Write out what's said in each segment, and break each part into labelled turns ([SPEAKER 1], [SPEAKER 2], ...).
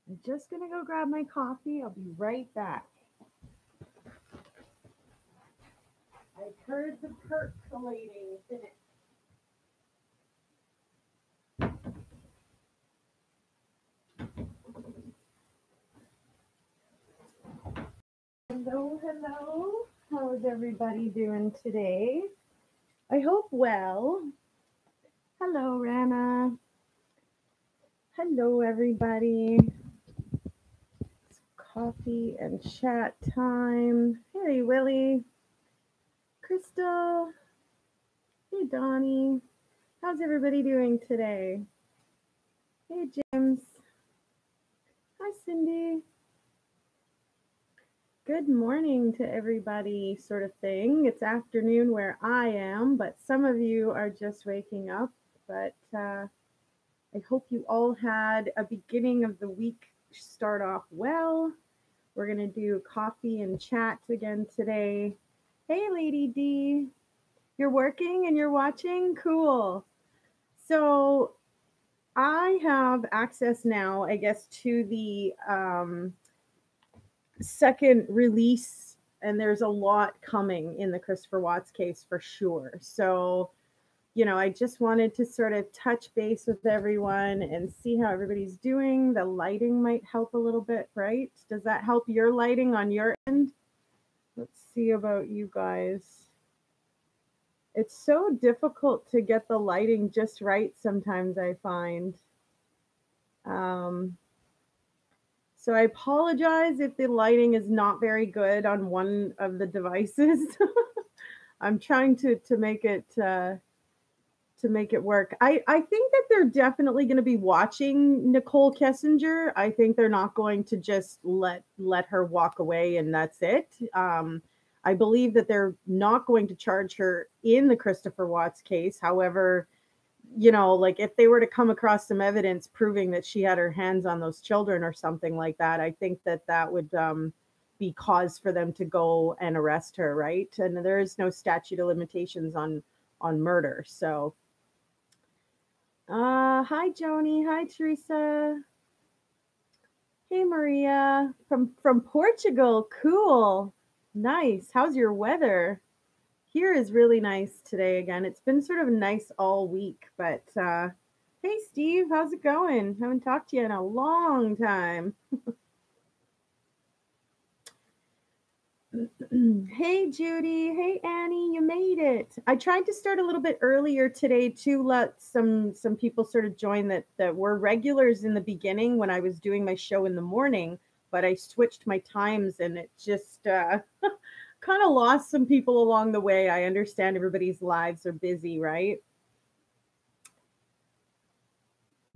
[SPEAKER 1] I'm just going to go grab my coffee. I'll be right back. I've heard the percolating finish. Hello, hello. How's everybody doing today? I hope well. Hello, Rana. Hello, everybody. It's coffee and chat time. Hey, Willie. Crystal. Hey, Donnie. How's everybody doing today? Hey, James. Hi, Cindy. Good morning to everybody, sort of thing. It's afternoon where I am, but some of you are just waking up. But I hope you all had a beginning of the week start off well. We're going to do coffee and chat again today. Hey, Lady D. You're working and you're watching? Cool. So I have access now, I guess, to the second release, and there's a lot coming in the Christopher Watts case for sure. So, I just wanted to sort of touch base with everyone and see how everybody's doing. The lighting might help a little bit, right? Does that help your lighting on your end? Let's see about you guys. It's so difficult to get the lighting just right sometimes, I find. So I apologize if the lighting is not very good on one of the devices. I'm trying to make it work. I think that they're definitely going to be watching Nicole Kessinger. I think they're not going to just let her walk away and that's it. I believe that they're not going to charge her in the Christopher Watts case. However, like if they were to come across some evidence proving that she had her hands on those children or something like that, I think that would be cause for them to go and arrest her, right? And there is no statute of limitations on murder. So, hi Joni, hi Teresa, hey Maria from Portugal. Cool, nice. How's your weather? Here is really nice today again. It's been sort of nice all week, but hey Steve, how's it going? Haven't talked to you in a long time. Hey Judy, hey Annie, you made it. I tried to start a little bit earlier today to let some people sort of join that were regulars in the beginning when I was doing my show in the morning, but I switched my times and it just kind of lost some people along the way. I understand everybody's lives are busy, right?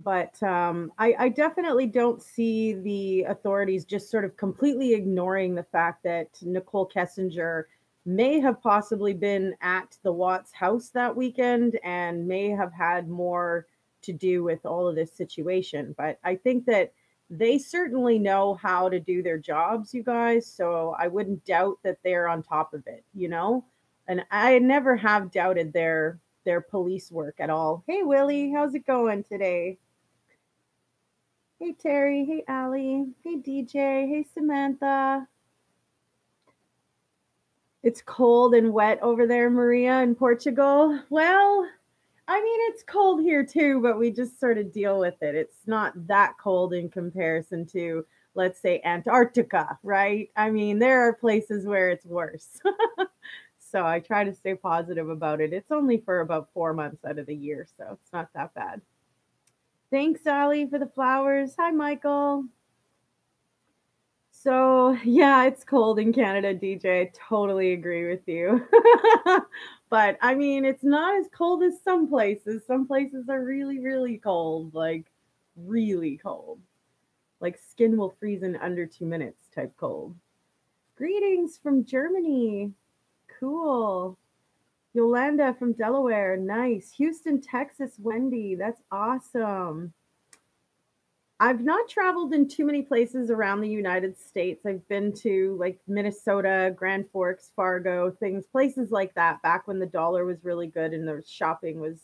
[SPEAKER 1] But I definitely don't see the authorities just sort of completely ignoring the fact that Nicole Kessinger may have possibly been at the Watts house that weekend and may have had more to do with all of this situation. But I think that they certainly know how to do their jobs, you guys. So I wouldn't doubt that they're on top of it. And I never have doubted their police work at all. Hey Willie, how's it going today? Hey Terry, hey Allie, hey DJ, hey Samantha. It's cold and wet over there, Maria, in Portugal. Well, I mean, it's cold here too, but we just sort of deal with it. It's not that cold in comparison to, let's say, Antarctica, right? I mean, there are places where it's worse. So I try to stay positive about it. It's only for about 4 months out of the year, so it's not that bad. Thanks, Allie, for the flowers. Hi, Michael. So, yeah, it's cold in Canada, DJ. I totally agree with you. But I mean, it's not as cold as some places. Some places are really, really cold, like really cold. Like skin will freeze in under 2 minutes type cold. Greetings from Germany. Cool. Yolanda from Delaware. Nice. Houston, Texas, Wendy. That's awesome. I've not traveled in too many places around the United States. I've been to like Minnesota, Grand Forks, Fargo, places like that back when the dollar was really good and the shopping was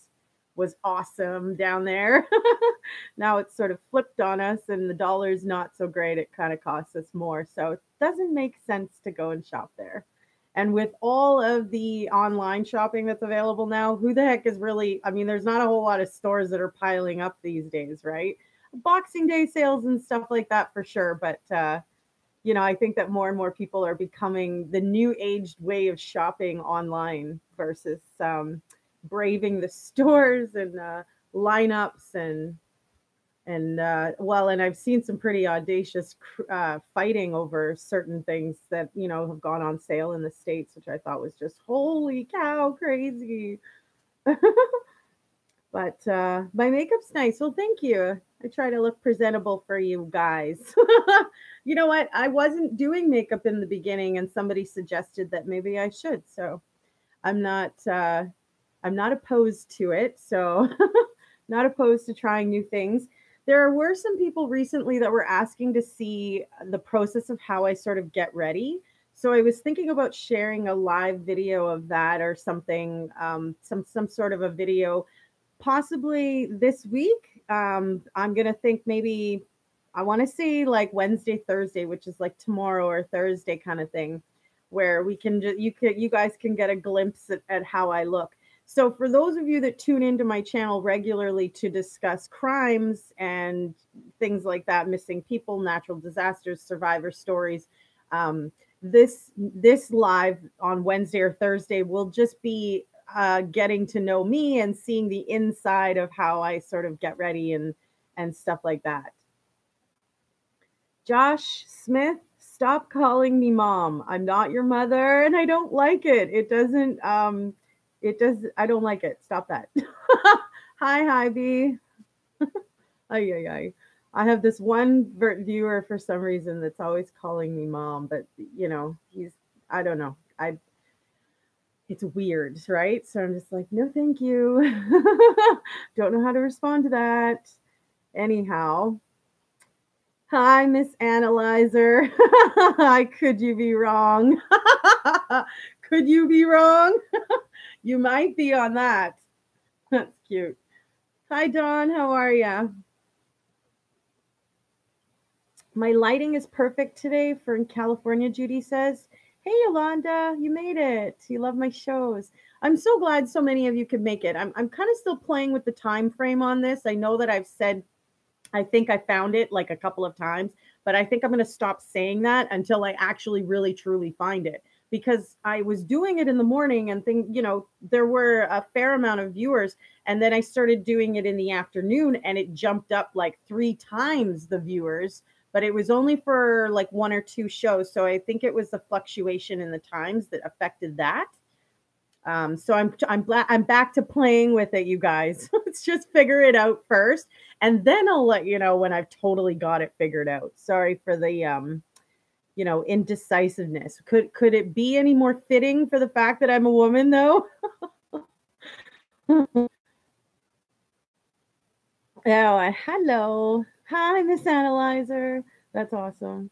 [SPEAKER 1] was awesome down there. Now it's sort of flipped on us and the dollar's not so great. It kind of costs us more. So it doesn't make sense to go and shop there. And with all of the online shopping that's available now, who the heck is really, I mean, there's not a whole lot of stores that are piling up these days, right? Boxing Day sales and stuff like that for sure. But, I think that more and more people are becoming the new aged way of shopping online versus braving the stores and lineups and I've seen some pretty audacious fighting over certain things that have gone on sale in the States, which I thought was just holy cow crazy. But my makeup's nice. Well, thank you. I try to look presentable for you guys. You know what? I wasn't doing makeup in the beginning, and somebody suggested that maybe I should. So I'm not uh, I'm not opposed to it. So not opposed to trying new things. There were some people recently that were asking to see the process of how I sort of get ready. So I was thinking about sharing a live video of that or something, some sort of a video possibly this week. I'm gonna think maybe I want to say like Wednesday, Thursday, which is like tomorrow or Thursday kind of thing, where we can just you guys can get a glimpse at how I look. So for those of you that tune into my channel regularly to discuss crimes and things like that, missing people, natural disasters, survivor stories, um, this live on Wednesday or Thursday will just be getting to know me and seeing the inside of how I sort of get ready and stuff like that. Josh Smith, stop calling me mom. I'm not your mother and I don't like it. I don't like it. Stop that. Hi, B. Ay, ay, ay. I have this one viewer for some reason that's always calling me mom, but I don't know. It's weird, right? So I'm just like, no, thank you. Don't know how to respond to that. Anyhow, hi, Miss Analyzer. Hi, could you be wrong? Could you be wrong? You might be on that. That's cute. Hi, Dawn. How are you? My lighting is perfect today for California, Judy says. Hey, Yolanda, you made it. You love my shows. I'm so glad so many of you could make it. I'm kind of still playing with the time frame on this. I know that I've said, I think I found it like a couple of times, but I think I'm going to stop saying that until I actually really truly find it. Because I was doing it in the morning and there were a fair amount of viewers. And then I started doing it in the afternoon and it jumped up like 3 times the viewers, but it was only for like 1 or 2 shows. So I think it was the fluctuation in the times that affected that. So I'm back to playing with it, you guys. Let's just figure it out first, and then I'll let you know when I've totally got it figured out. Sorry for the indecisiveness. Could it be any more fitting for the fact that I'm a woman, though? Oh, hello. Hi, Miss Analyzer. That's awesome.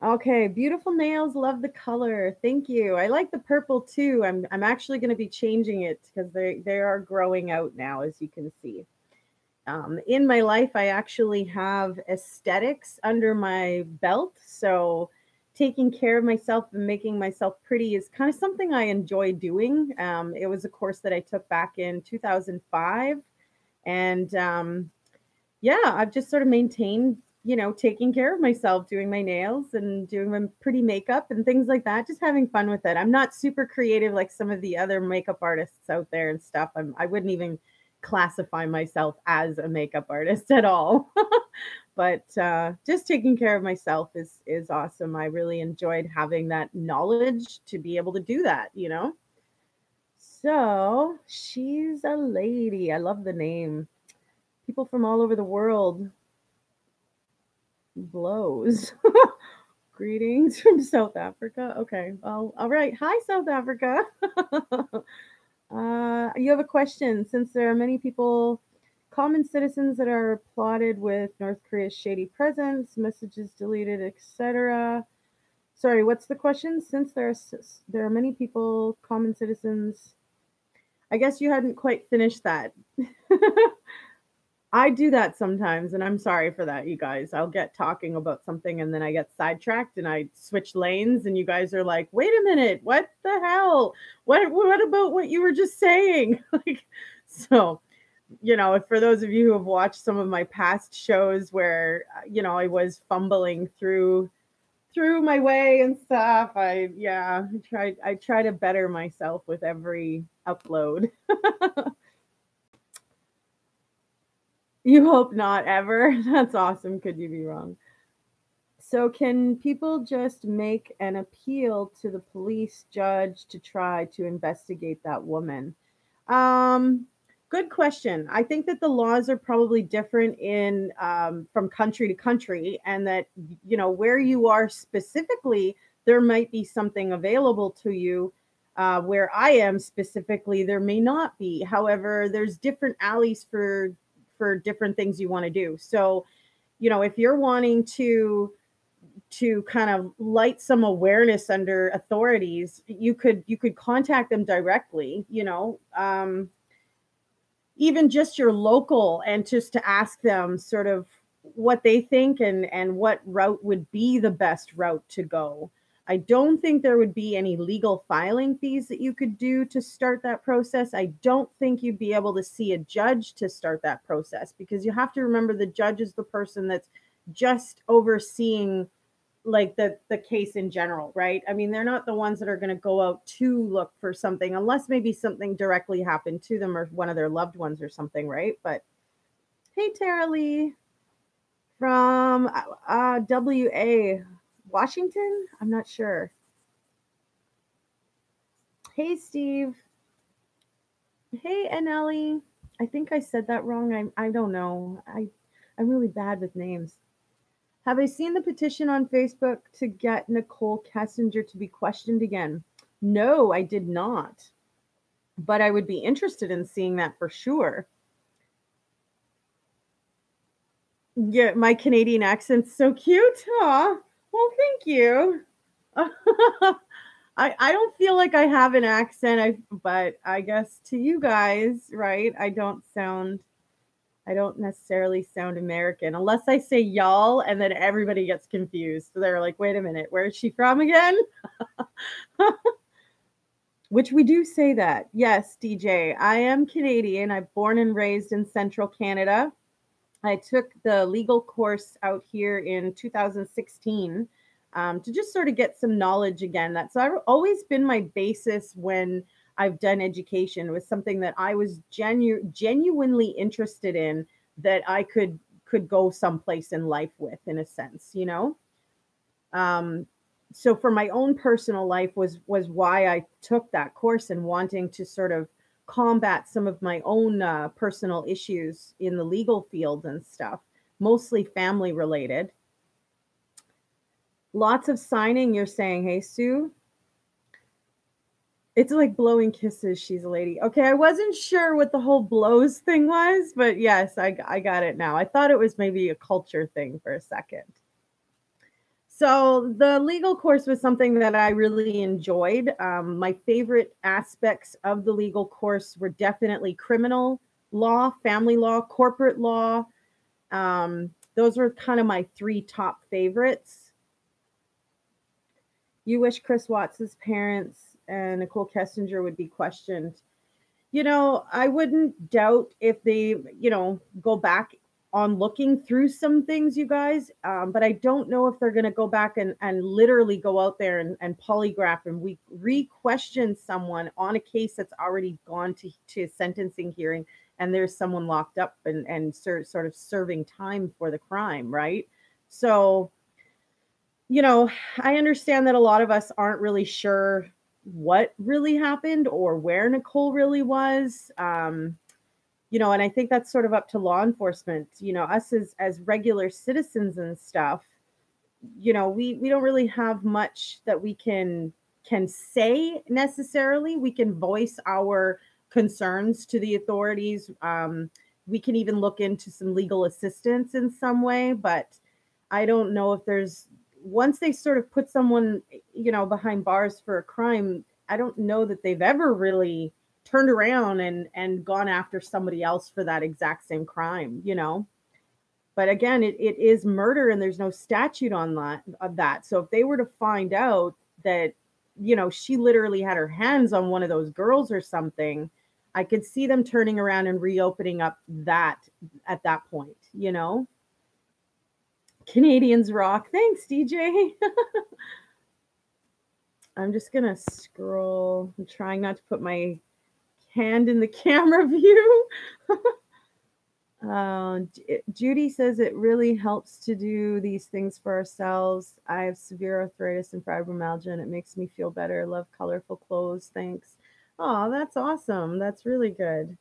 [SPEAKER 1] Okay, beautiful nails. Love the color. Thank you. I like the purple too. I'm actually going to be changing it because they are growing out now, as you can see. In my life, I actually have aesthetics under my belt, so taking care of myself and making myself pretty is kind of something I enjoy doing. It was a course that I took back in 2005, and yeah, I've just sort of maintained, taking care of myself, doing my nails and doing my pretty makeup and things like that, just having fun with it. I'm not super creative like some of the other makeup artists out there and stuff. I wouldn't even classify myself as a makeup artist at all. But just taking care of myself is awesome. I really enjoyed having that knowledge to be able to do that, So she's a lady. I love the name. People from all over the world. Blows. Greetings from South Africa. Okay. Well, all right. Hi, South Africa. You have a question. Since there are many people, common citizens that are plotted with North Korea's shady presence, messages deleted, etc. Sorry, what's the question? Since there are many people, common citizens. I guess you hadn't quite finished that. I do that sometimes, and I'm sorry for that, you guys. I'll get talking about something and then I get sidetracked and I switch lanes, and you guys are like, "Wait a minute, what the hell? What about what you were just saying?" Like, so, if for those of you who have watched some of my past shows where I was fumbling through my way and stuff, I try to better myself with every upload. You hope not ever. That's awesome. Could you be wrong? So, can people just make an appeal to the police judge to try to investigate that woman? Um, Good question. I think that the laws are probably different in from country to country, and that where you are specifically, there might be something available to you. Where I am specifically, there may not be. However, there's different alleys for different things you want to do. So, if you're wanting to kind of light some awareness under authorities, you could contact them directly, even just your local, and just to ask them sort of what they think and what route would be the best route to go. I don't think there would be any legal filing fees that you could do to start that process. I don't think you'd be able to see a judge to start that process, because you have to remember the judge is the person that's just overseeing like the case in general, right? I mean, they're not the ones that are going to go out to look for something unless maybe something directly happened to them or one of their loved ones or something, right? But hey, Tara Lee from WA, Washington. I'm not sure. Hey, Steve. Hey, Anelli. I think I said that wrong. I don't know. I'm really bad with names. Have I seen the petition on Facebook to get Nicole Kessinger to be questioned again? No, I did not. But I would be interested in seeing that for sure. Yeah, my Canadian accent's so cute. Aw, well, thank you. I don't feel like I have an accent, but I guess to you guys, right? I don't necessarily sound American unless I say y'all, and then everybody gets confused. So they're like, wait a minute, where is she from again? Which we do say that. Yes, DJ, I am Canadian. I'm born and raised in central Canada. I took the legal course out here in 2016 to just sort of get some knowledge again. That's always been my basis when I've done education. It was something that I was genuinely interested in, that I could go someplace in life with, in a sense. Um, so for my own personal life was why I took that course, and wanting to sort of combat some of my own personal issues in the legal field and stuff, mostly family related. Lots of signing, you're saying, hey, Sue? It's like blowing kisses. She's a lady. Okay, I wasn't sure what the whole blows thing was, but yes, I got it now. I thought it was maybe a culture thing for a second. So the legal course was something that I really enjoyed. My favorite aspects of the legal course were definitely criminal law, family law, corporate law. Those were kind of my three top favorites. You wish Chris Watts's parents and Nicole Kessinger would be questioned. I wouldn't doubt if they, go back on looking through some things, you guys. But I don't know if they're going to go back and literally go out there and polygraph and we re-question someone on a case that's already gone to a sentencing hearing, and there's someone locked up and sort of serving time for the crime, right? So, I understand that a lot of us aren't really sure what really happened or where Nicole really was. And I think that's sort of up to law enforcement, us as regular citizens and stuff. We don't really have much that we can say necessarily. We can voice our concerns to the authorities. We can even look into some legal assistance in some way, but I don't know if there's, once they sort of put someone, behind bars for a crime, I don't know that they've ever really turned around and gone after somebody else for that exact same crime, But again, it is murder and there's no statute on that. So if they were to find out that, she literally had her hands on one of those girls or something, I could see them turning around and reopening up that at that point. Canadians rock. Thanks, DJ. I'm just going to scroll. I'm trying not to put my hand in the camera view. Judy says it really helps to do these things for ourselves. I have severe arthritis and fibromyalgia, and it makes me feel better. Love colorful clothes. Thanks. Oh, that's awesome. That's really good.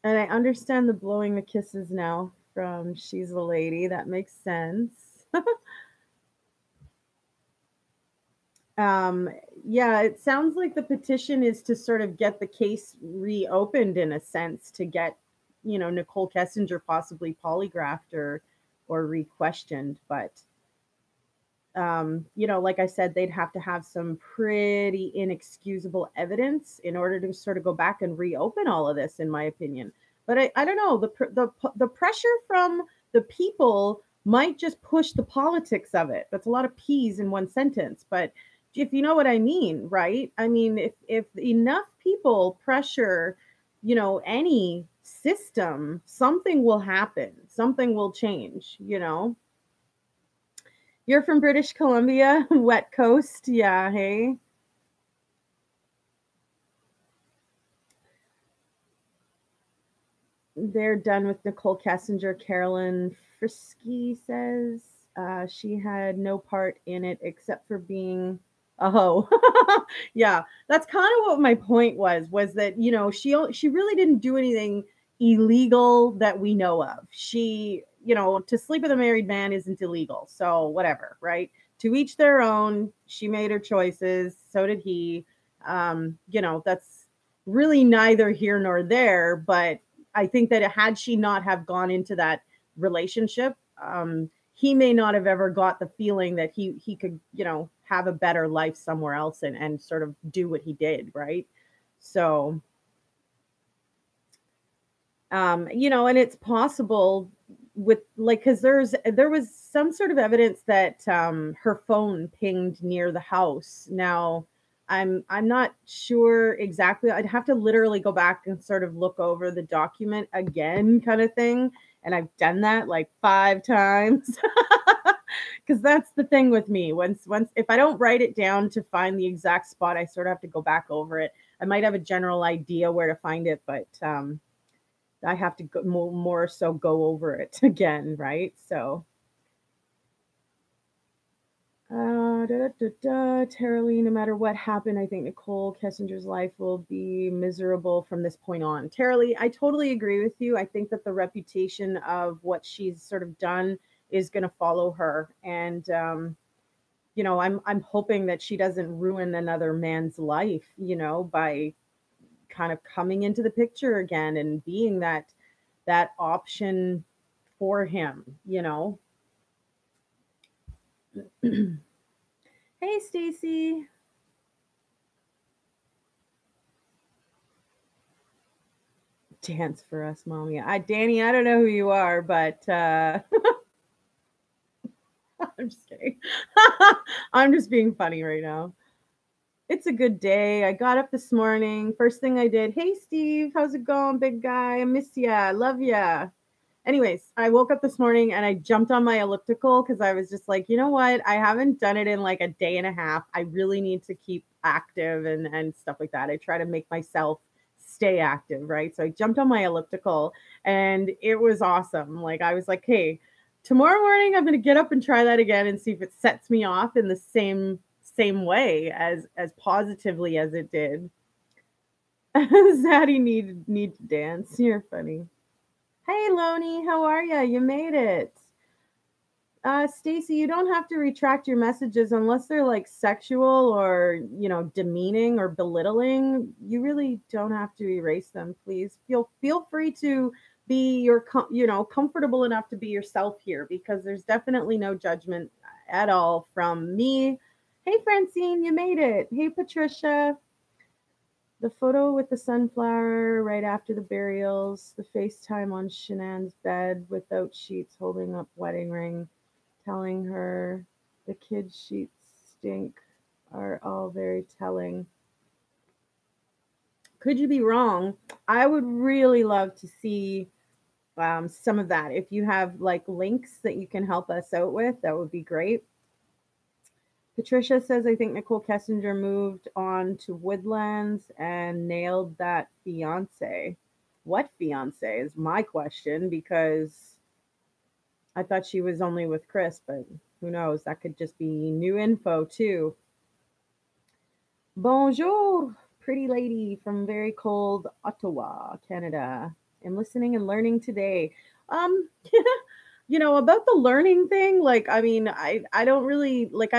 [SPEAKER 1] And I understand the blowing the kisses now from She's a Lady. That makes sense. Yeah, it sounds like the petition is to sort of get the case reopened in a sense to get, Nicole Kessinger possibly polygraphed or re-questioned. But, like I said, they'd have to have some pretty inexcusable evidence in order to sort of go back and reopen all of this, in my opinion. But I don't know, the pressure from the people might just push the politics of it. That's a lot of P's in one sentence, but if you know what I mean, right? I mean, if enough people pressure, any system, something will happen. Something will change, You're from British Columbia, wet coast. Yeah, hey. They're done with Nicole Kessinger. Carolyn Frisky says she had no part in it except for being a hoe. Yeah, that's kind of what my point was that, she really didn't do anything illegal that we know of. She, to sleep with a married man isn't illegal. So whatever, right? To each their own. She made her choices. So did he. That's really neither here nor there, but I think that had she not have gone into that relationship, he may not have ever got the feeling that he could, have a better life somewhere else and sort of do what he did, right? So, and it's possible with like because there was some sort of evidence that her phone pinged near the house. Now, I'm not sure exactly. I'd have to literally go back and sort of look over the document again, kind of thing. And I've done that like 5 times. Because that's the thing with me. Once if I don't write it down to find the exact spot, I sort of have to go back over it. I might have a general idea where to find it, but I have to go more so go over it again, right? So Tara Lee, no matter what happened, I think Nicole Kessinger's life will be miserable from this point on. Tara Lee, I totally agree with you. I think that the reputation of what she's sort of done is going to follow her. And, I'm hoping that she doesn't ruin another man's life, by kind of coming into the picture again and being that option for him. Hey, Stacy. Dance for us, mommy. Danny, I don't know who you are, but I'm just kidding. I'm just being funny right now. It's a good day. I got up this morning. First thing I did, hey, Steve, how's it going, big guy? I miss ya. Love ya. Anyways, I woke up this morning and I jumped on my elliptical because I was just like, you know what? I haven't done it in like a day and a half. I really need to keep active and stuff like that. I try to make myself stay active, right? So I jumped on my elliptical and it was awesome. Like I was like, hey, tomorrow morning I'm going to get up and try that again and see if it sets me off in the same way as positively as it did. Zaddy need to dance. You're funny. Hey, Loney, how are you? You made it. Stacy, you don't have to retract your messages unless they're like sexual or, demeaning or belittling. You really don't have to erase them, please. Feel free to be comfortable enough to be yourself here because there's definitely no judgment at all from me. Hey, Francine, you made it. Hey, Patricia. The photo with the sunflower right after the burials, the FaceTime on Shanann's bed without sheets holding up wedding ring, telling her the kids' sheets stink are all very telling. Could you be wrong? I would really love to see some of that. If you have like links that you can help us out with, that would be great. Patricia says, I think Nicole Kessinger moved on to Woodlands and nailed that fiance. What fiance is my question, because I thought she was only with Chris, but who knows? That could just be new info too. Bonjour, pretty lady from very cold Ottawa, Canada. I'm listening and learning today. Um, about the learning thing, like, I mean, I don't really like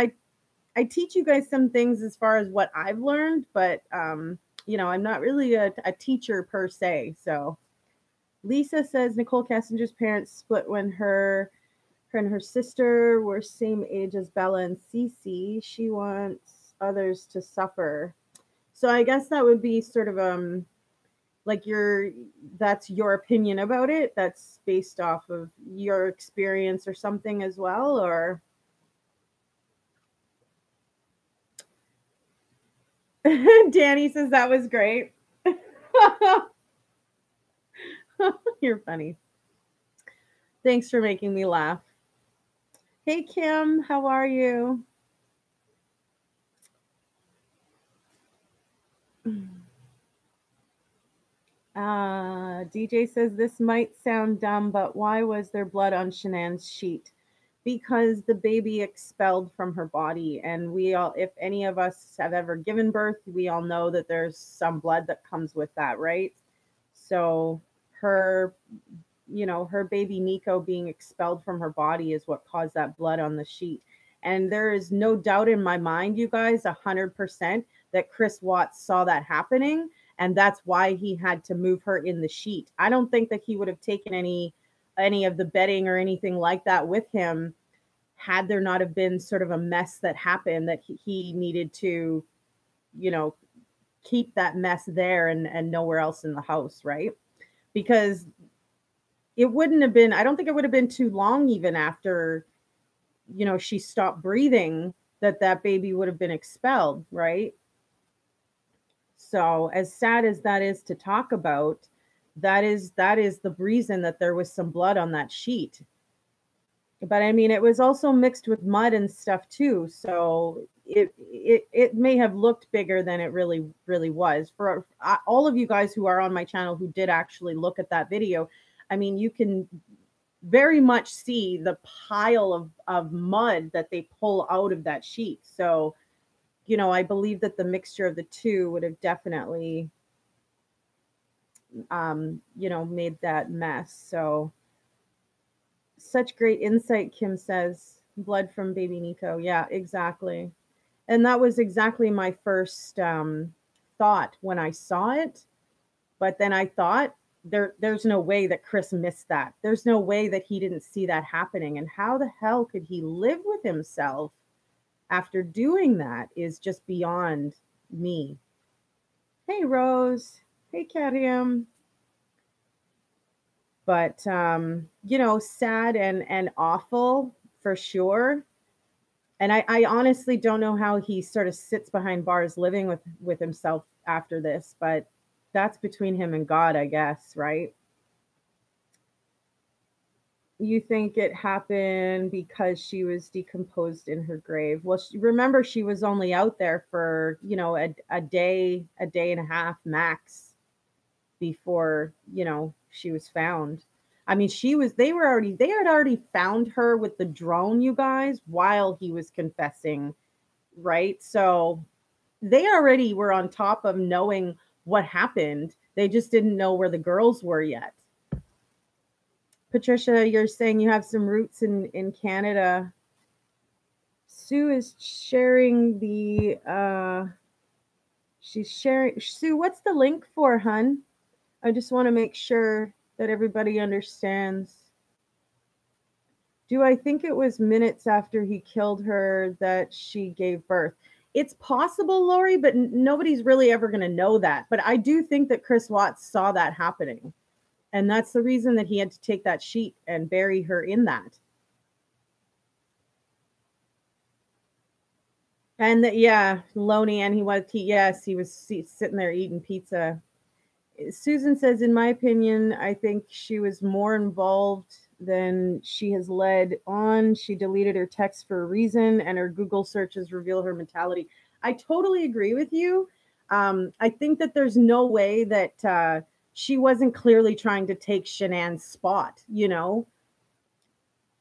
[SPEAKER 1] I teach you guys some things as far as what I've learned, but I'm not really a teacher per se. So Lisa says Nicole Kessinger's parents split when her and her sister were same age as Bella and Cece. She wants others to suffer. So I guess that would be sort of like that's your opinion about it. That's based off of your experience or something as well, or Danny says that was great. You're funny. Thanks for making me laugh. Hey Kim, how are you? DJ says this might sound dumb, but why was there blood on Shanann's sheet? Because the baby expelled from her body, and we all, if any of us have ever given birth, we all know that there's some blood that comes with that, right? So her, her baby Nico being expelled from her body is what caused that blood on the sheet. And there is no doubt in my mind, you guys, 100% that Chris Watts saw that happening, and that's why he had to move her in the sheet. I don't think that he would have taken any of the bedding or anything like that with him had there not have been sort of a mess that happened that he needed to, you know, keep that mess there and nowhere else in the house, right? Because it wouldn't have been, I don't think it would have been too long even after, she stopped breathing that baby would have been expelled, right? So as sad as that is to talk about, that is the reason that there was some blood on that sheet. But I mean, it was also mixed with mud and stuff too, so it may have looked bigger than it really was. For all of you guys who are on my channel who did actually look at that video, I mean, you can very much see the pile of mud that they pull out of that sheet. So, I believe that the mixture of the two would have definitely, made that mess. So, such great insight, Kim says. Blood from baby Nico. Yeah, exactly. And that was exactly my first thought when I saw it. But then I thought, there's no way that Chris missed that. There's no way that he didn't see that happening. And how the hell could he live with himself after doing that is just beyond me. Hey, Rose. Hey, Kariam. But sad and awful for sure. And I honestly don't know how he sort of sits behind bars living with himself after this, but that's between him and God, I guess, right? You think it happened because she was decomposed in her grave? Well, remember, she was only out there for a day and a half max before she was found. I mean, they had already found her with the drone, you guys, while he was confessing, right? So they already were on top of knowing what happened. They just didn't know where the girls were yet. Patricia, you're saying you have some roots in Canada. Sue is sharing she's sharing. Sue, what's the link for, hun? I just want to make sure that everybody understands. Do I think it was minutes after he killed her that she gave birth? It's possible, Lori, but nobody's really ever going to know that. But I do think that Chris Watts saw that happening. And that's the reason that he had to take that sheet and bury her in that. And that, yeah, Loney, and yes, he was sitting there eating pizza. Susan says, in my opinion, I think she was more involved than she has led on. She deleted her text for a reason, and her Google searches reveal her mentality. I totally agree with you. I think that there's no way that she wasn't clearly trying to take Shanann's spot, you know?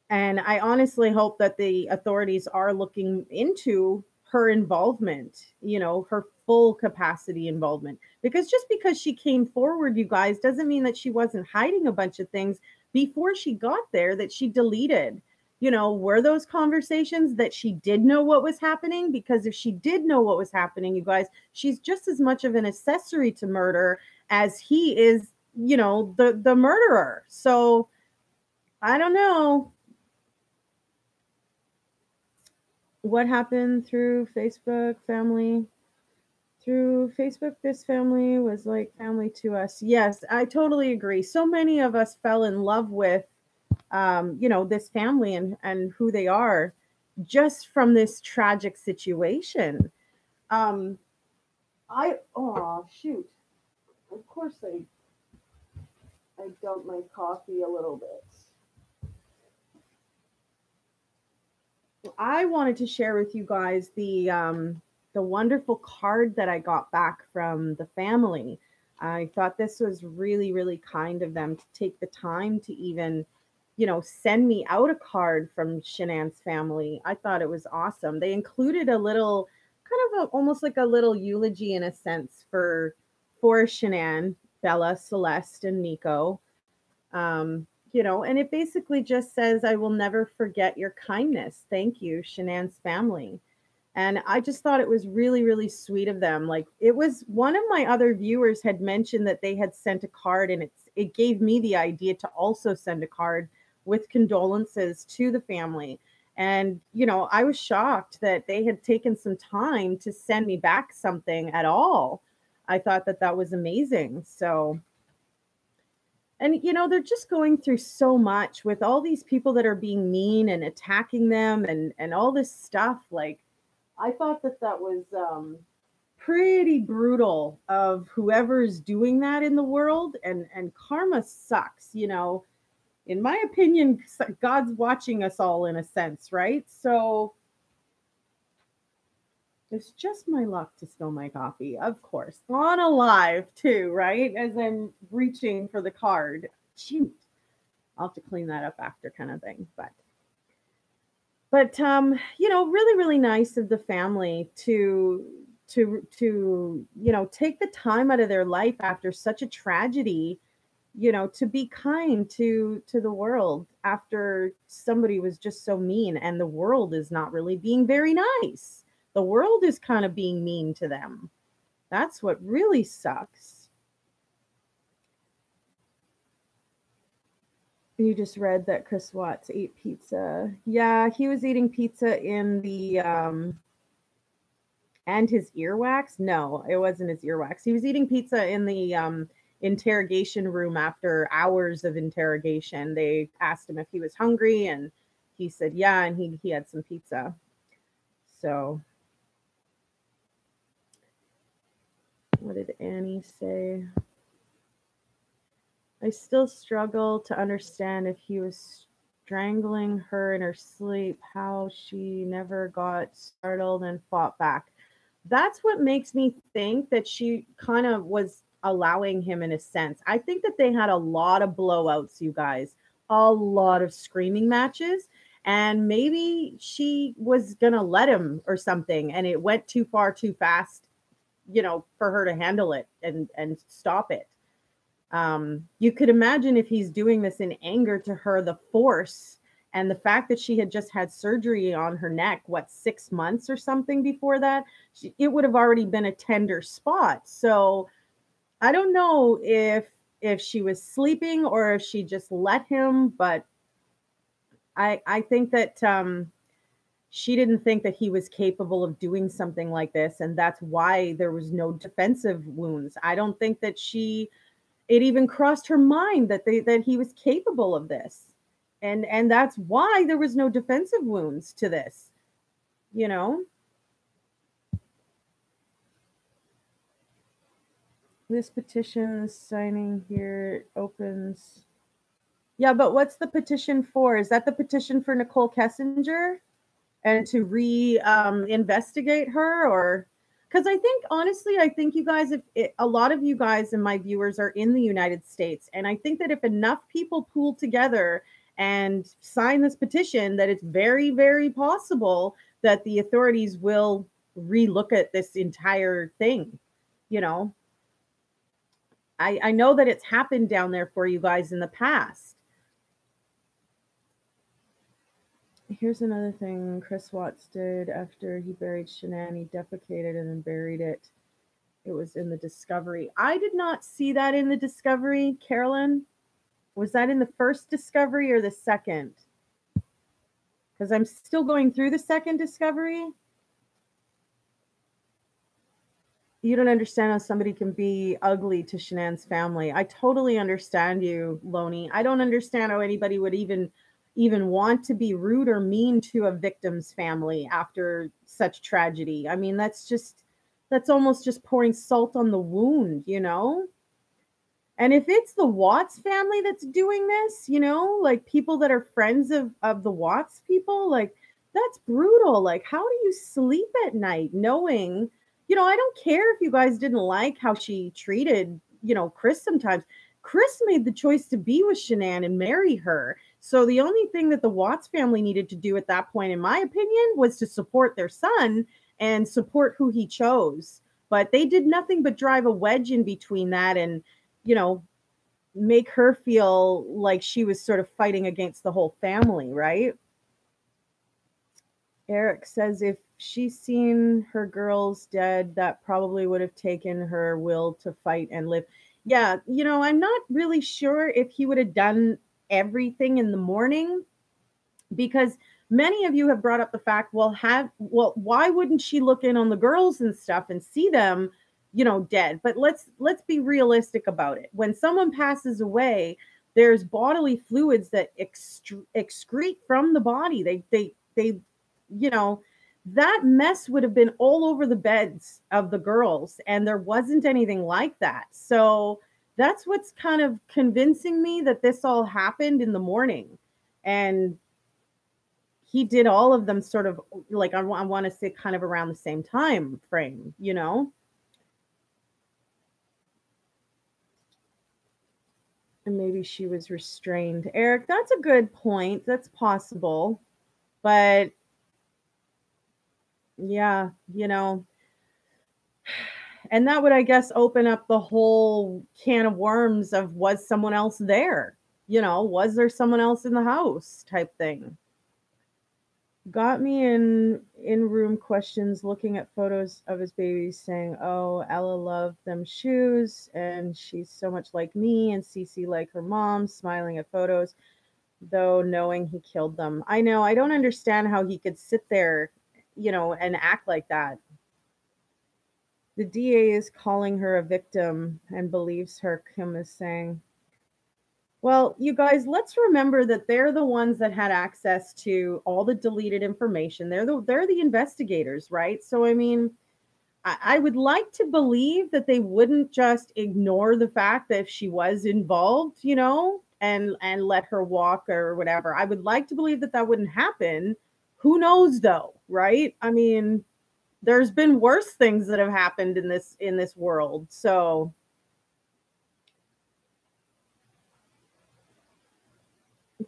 [SPEAKER 1] And I honestly hope that the authorities are looking into her involvement, you know, her full capacity involvement. Because just because she came forward, you guys, doesn't mean that she wasn't hiding a bunch of things before she got there that she deleted. You know, were those conversations that she did know what was happening? Because if she did know what was happening, you guys, she's just as much of an accessory to murder as he is, you know, the murderer. So I don't know. What happened through Facebook family? Through Facebook, this family was like family to us. Yes, I totally agree. So many of us fell in love with, you know, this family and who they are just from this tragic situation. Um, oh, shoot. Of course I dumped my coffee a little bit. I wanted to share with you guys the wonderful card that I got back from the family. I thought this was really, really kind of them to take the time to even, you know, send me out a card from Shanann's family. I thought it was awesome. They included a little, kind of almost like a little eulogy in a sense for Shanann, Bella, Celeste, and Nico. You know, and it basically just says, I will never forget your kindness. Thank you, Shanann's family. And I just thought it was really, really sweet of them. Like, it was one of my other viewers had mentioned that they had sent a card, and it gave me the idea to also send a card with condolences to the family. And, you know, I was shocked that they had taken some time to send me back something at all. I thought that that was amazing. So, and you know, they're just going through so much with all these people that are being mean and attacking them and all this stuff. Like, I thought that that was pretty brutal of whoever's doing that in the world, and karma sucks, you know. In my opinion, God's watching us all in a sense, right? So it's just my luck to spill my coffee, of course. On a live too, right? As I'm reaching for the card. Shoot. I'll have to clean that up after, kind of thing. But you know, really, really nice of the family to you know, take the time out of their life after such a tragedy, you know, to be kind to the world after somebody was just so mean, and the world is not really being very nice. The world is kind of being mean to them. That's what really sucks. You just read that Chris Watts ate pizza. Yeah, he was eating pizza in the and his earwax. No, it wasn't his earwax. He was eating pizza in the interrogation room after hours of interrogation. They asked him if he was hungry, and he said yeah, and he had some pizza. So what did Annie say? I still struggle to understand if he was strangling her in her sleep, how she never got startled and fought back. That's what makes me think that she kind of was allowing him in a sense. I think that they had a lot of blowouts, you guys, a lot of screaming matches. And maybe she was going to let him or something, and it went too far too fast, you know, for her to handle it and stop it. You could imagine if he's doing this in anger to her, the force and the fact that she had just had surgery on her neck, what, 6 months or something before that, it would have already been a tender spot. So I don't know if she was sleeping or if she just let him, but I think that she didn't think that he was capable of doing something like this, and that's why there was no defensive wounds. I don't think that it even crossed her mind that he was capable of this. And that's why there was no defensive wounds to this, you know? This petition signing here opens. Yeah, but what's the petition for? Is that the petition for Nicole Kessinger and to investigate her? Or because I think, honestly, I think you guys, a lot of you guys and my viewers are in the United States, and I think that if enough people pool together and sign this petition, that it's very, very possible that the authorities will relook at this entire thing. You know, I know that it's happened down there for you guys in the past. Here's another thing Chris Watts did after he buried Shanann. He defecated and then buried it. It was in the Discovery. I did not see that in the Discovery, Carolyn. Was that in the first Discovery or the second? Because I'm still going through the second Discovery. You don't understand how somebody can be ugly to Shanann's family. I totally understand you, Loney. I don't understand how anybody would even want to be rude or mean to a victim's family after such tragedy. I mean, that's almost just pouring salt on the wound, you know? And if it's the Watts family that's doing this, you know, like people that are friends of the Watts people, like that's brutal. Like, how do you sleep at night knowing, you know, I don't care if you guys didn't like how she treated, you know, Chris sometimes. Chris made the choice to be with Shanann and marry her. So the only thing that the Watts family needed to do at that point, in my opinion, was to support their son and support who he chose. But they did nothing but drive a wedge in between that and, you know, make her feel like she was sort of fighting against the whole family, right? Eric says if she's seen her girls dead, that probably would have taken her will to fight and live. Yeah, you know, I'm not really sure if he would have done everything in the morning, because many of you have brought up the fact, well, why wouldn't she look in on the girls and stuff and see them, you know, dead? But let's be realistic about it. When someone passes away, there's bodily fluids that excrete from the body. They you know, that mess would have been all over the beds of the girls, and there wasn't anything like that. So that's what's kind of convincing me that this all happened in the morning. And he did all of them sort of like, I want to say kind of around the same time frame, you know? And maybe she was restrained. Eric, that's a good point. That's possible. But yeah, you know, and that would, I guess, open up the whole can of worms of, was someone else there? You know, was there someone else in the house type thing? Got me in room questions, looking at photos of his babies, saying, oh, Ella loved them shoes, and she's so much like me, and Cece like her mom, smiling at photos, though knowing he killed them. I know, I don't understand how he could sit there, you know, and act like that. The DA is calling her a victim and believes her, Kim is saying. Well, you guys, let's remember that they're the ones that had access to all the deleted information. They're the investigators, right? So, I mean, I would like to believe that they wouldn't just ignore the fact that if she was involved, you know, and let her walk or whatever. I would like to believe that wouldn't happen. Who knows, though, right? I mean, there's been worse things that have happened in this world. So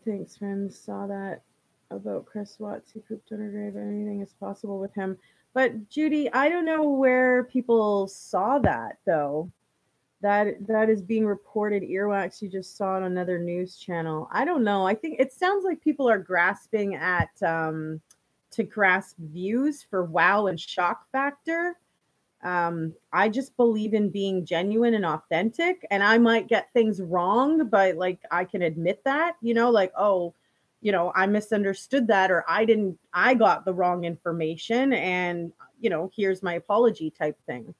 [SPEAKER 1] thanks, friends. Saw that about Chris Watts. He pooped on her grave. Anything is possible with him. But Judy, I don't know where people saw that though. That is being reported. Earwax, you just saw it on another news channel. I don't know. I think it sounds like people are grasping at to grasp views for wow and shock factor. I just believe in being genuine and authentic, and I might get things wrong, but like I can admit that, you know, like, oh, I misunderstood that, or I got the wrong information, and, here's my apology type thing.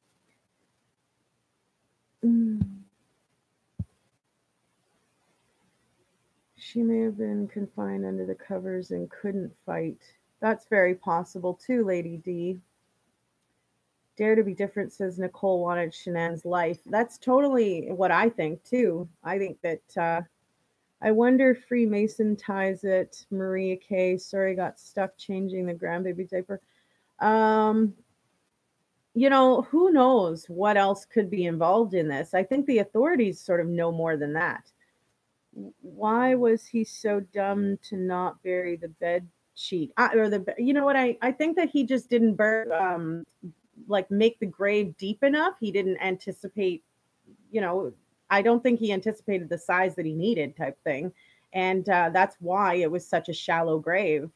[SPEAKER 1] She may have been confined under the covers and couldn't fight. That's very possible too, Lady D. Dare to be different, says Nicole wanted Shanann's life. That's totally what I think too. I think that I wonder if Freemason ties it. Maria K. Sorry, got stuck changing the grandbaby diaper. Who knows what else could be involved in this? I think the authorities sort of know more than that. Why was he so dumb to not bury the bed sheet? You know what? I think that he just didn't make the grave deep enough. He didn't anticipate, I don't think he anticipated the size that he needed type thing. And that's why it was such a shallow grave,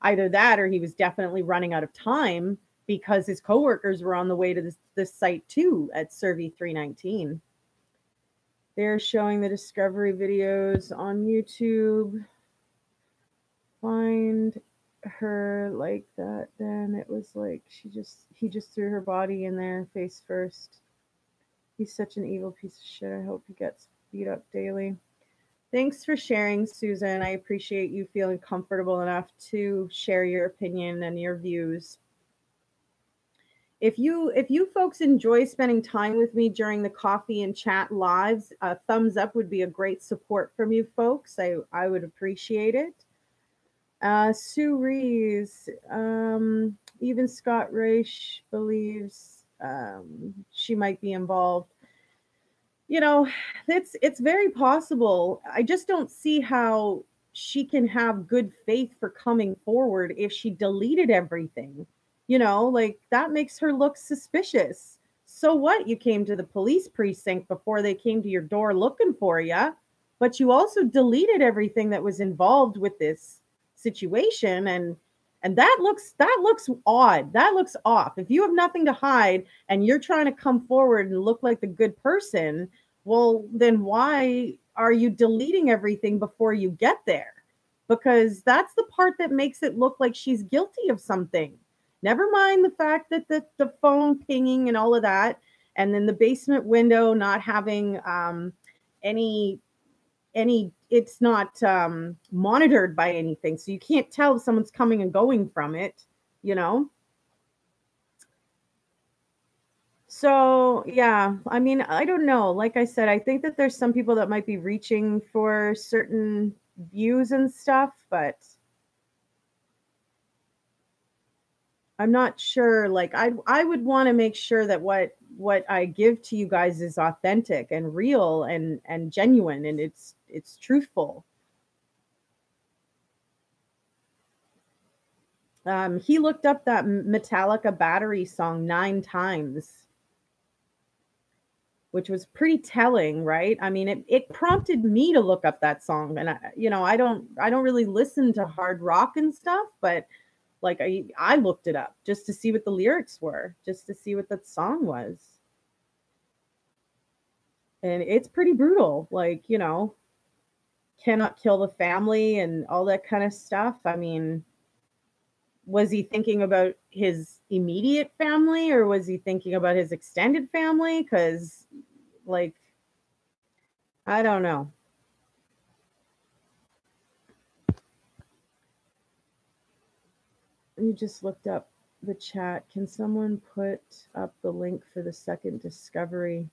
[SPEAKER 1] either that or he was definitely running out of time because his coworkers were on the way to this site too at Survey 319. They're showing the discovery videos on YouTube. Find her like that, then it was like he just threw her body in there face first. He's such an evil piece of shit. I hope he gets beat up daily. Thanks for sharing, Susan. I appreciate you feeling comfortable enough to share your opinion and your views. If you folks enjoy spending time with me during the coffee and chat lives, a thumbs up would be a great support from you folks. I would appreciate it. Sue Rees, even Scott Raish believes she might be involved. It's very possible. I just don't see how she can have good faith for coming forward if she deleted everything. That makes her look suspicious. So what? You came to the police precinct before they came to your door looking for you, but you also deleted everything that was involved with this situation, and that looks odd. That looks off. If you have nothing to hide and you're trying to come forward and look like the good person, well, then why are you deleting everything before you get there? Because that's the part that makes it look like she's guilty of something. Never mind the fact that the phone pinging and all of that, and then the basement window not having any it's not monitored by anything, so you can't tell if someone's coming and going from it. So yeah, I mean, I don't know. Like I said, I think that there's some people that might be reaching for certain views and stuff, but I'm not sure. Like I would want to make sure that what I give to you guys is authentic and real and genuine, and it's truthful. He looked up that Metallica Battery song 9 times, which was pretty telling, right? I mean, it prompted me to look up that song, and I don't really listen to hard rock and stuff, but like I looked it up just to see what the lyrics were, just to see what that song was. And it's pretty brutal, like, cannot kill the family and all that kind of stuff. I mean, was he thinking about his immediate family or was he thinking about his extended family? Because, like, I don't know. You just looked up the chat. Can someone put up the link for the second discovery?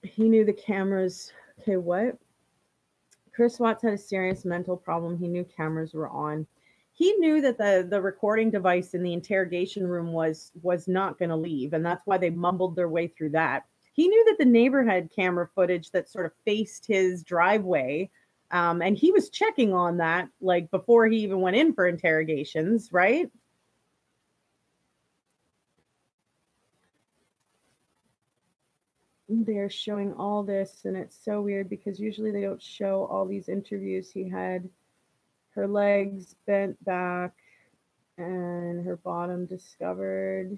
[SPEAKER 1] He knew the cameras. Okay, what? Chris Watts had a serious mental problem. He knew cameras were on. He knew that the recording device in the interrogation room was not going to leave, and that's why they mumbled their way through that. He knew that the neighbor had camera footage that sort of faced his driveway, and he was checking on that like before he even went in for interrogations, right? They're showing all this, and it's so weird because usually they don't show all these interviews he had. Her legs bent back and her bottom discovered.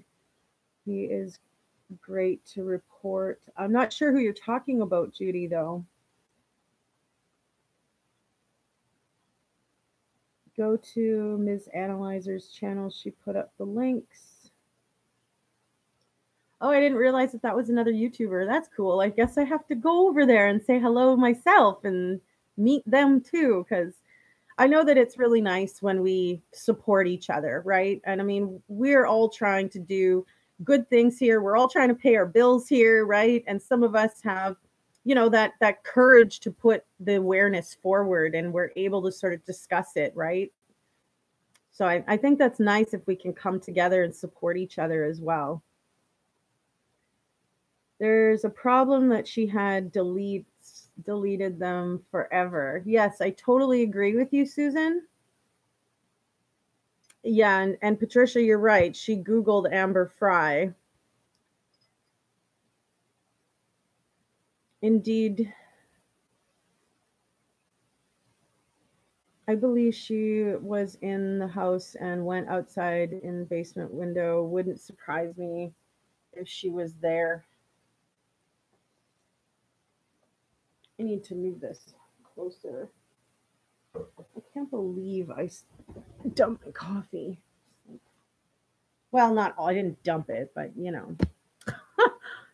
[SPEAKER 1] He is Great to report. I'm not sure who you're talking about, Judy, though. Go to Ms. Analyzer's channel. She put up the links. Oh, I didn't realize that was another YouTuber. That's cool. I guess I have to go over there and say hello myself and meet them too, because I know that it's really nice when we support each other, right? And I mean, we're all trying to do good things here. We're all trying to pay our bills here, right? And some of us have, that courage to put the awareness forward, and we're able to sort of discuss it, right? So I think that's nice if we can come together and support each other as well. There's a problem that she had deleted them forever. Yes, I totally agree with you, Susan. Yeah, and Patricia, you're right. She Googled Amber Fry. Indeed. I believe she was in the house and went outside in the basement window. Wouldn't surprise me if she was there. I need to move this closer. I can't believe I dumped my coffee. Well, not all. I didn't dump it, but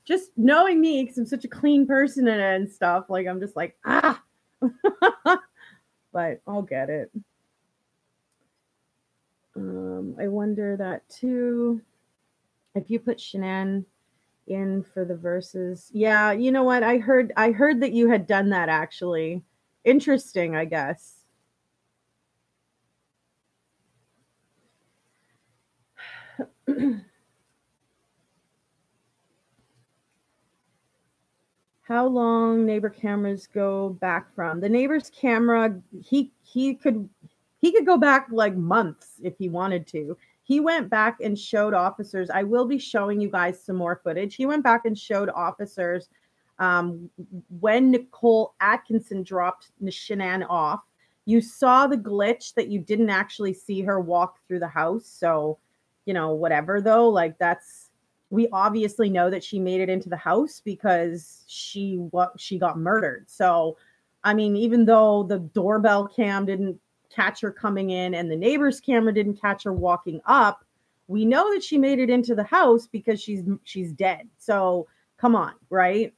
[SPEAKER 1] just knowing me, because I'm such a clean person and stuff, like I'm just like, ah. But I'll get it. I wonder that too. If you put Shanann in for the verses, yeah, you know what? I heard that you had done that actually. Interesting, I guess. How long neighbor cameras go back from? The neighbor's camera, he could go back like months if he wanted to. He went back and showed officers. I will be showing you guys some more footage. He went back and showed officers when Nicole Atkinson dropped Shanann off. You saw the glitch that you didn't actually see her walk through the house. So, whatever though, like we obviously know that she made it into the house because she got murdered. So, I mean, even though the doorbell cam didn't catch her coming in and the neighbor's camera didn't catch her walking up, we know that she made it into the house because she's dead. So, come on, right?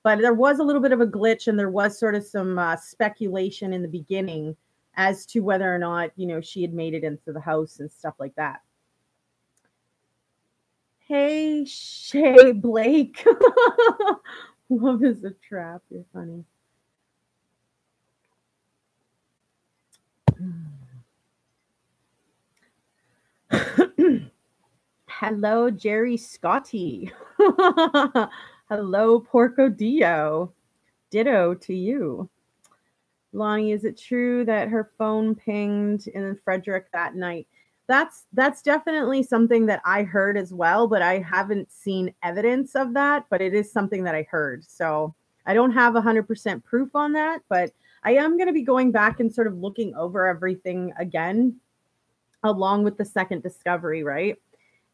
[SPEAKER 1] But there was a little bit of a glitch, and there was sort of some speculation in the beginning as to whether or not, she had made it into the house and stuff like that. Hey, Shay Blake. Love is a trap. You're funny. Hello, Jerry Scotty. Hello, Porco Dio. Ditto to you. Lonnie, is it true that her phone pinged in Frederick that night? That's definitely something that I heard as well, but I haven't seen evidence of that, but it is something that I heard. So I don't have 100% proof on that, but I am going to be going back and sort of looking over everything again, along with the second discovery, right?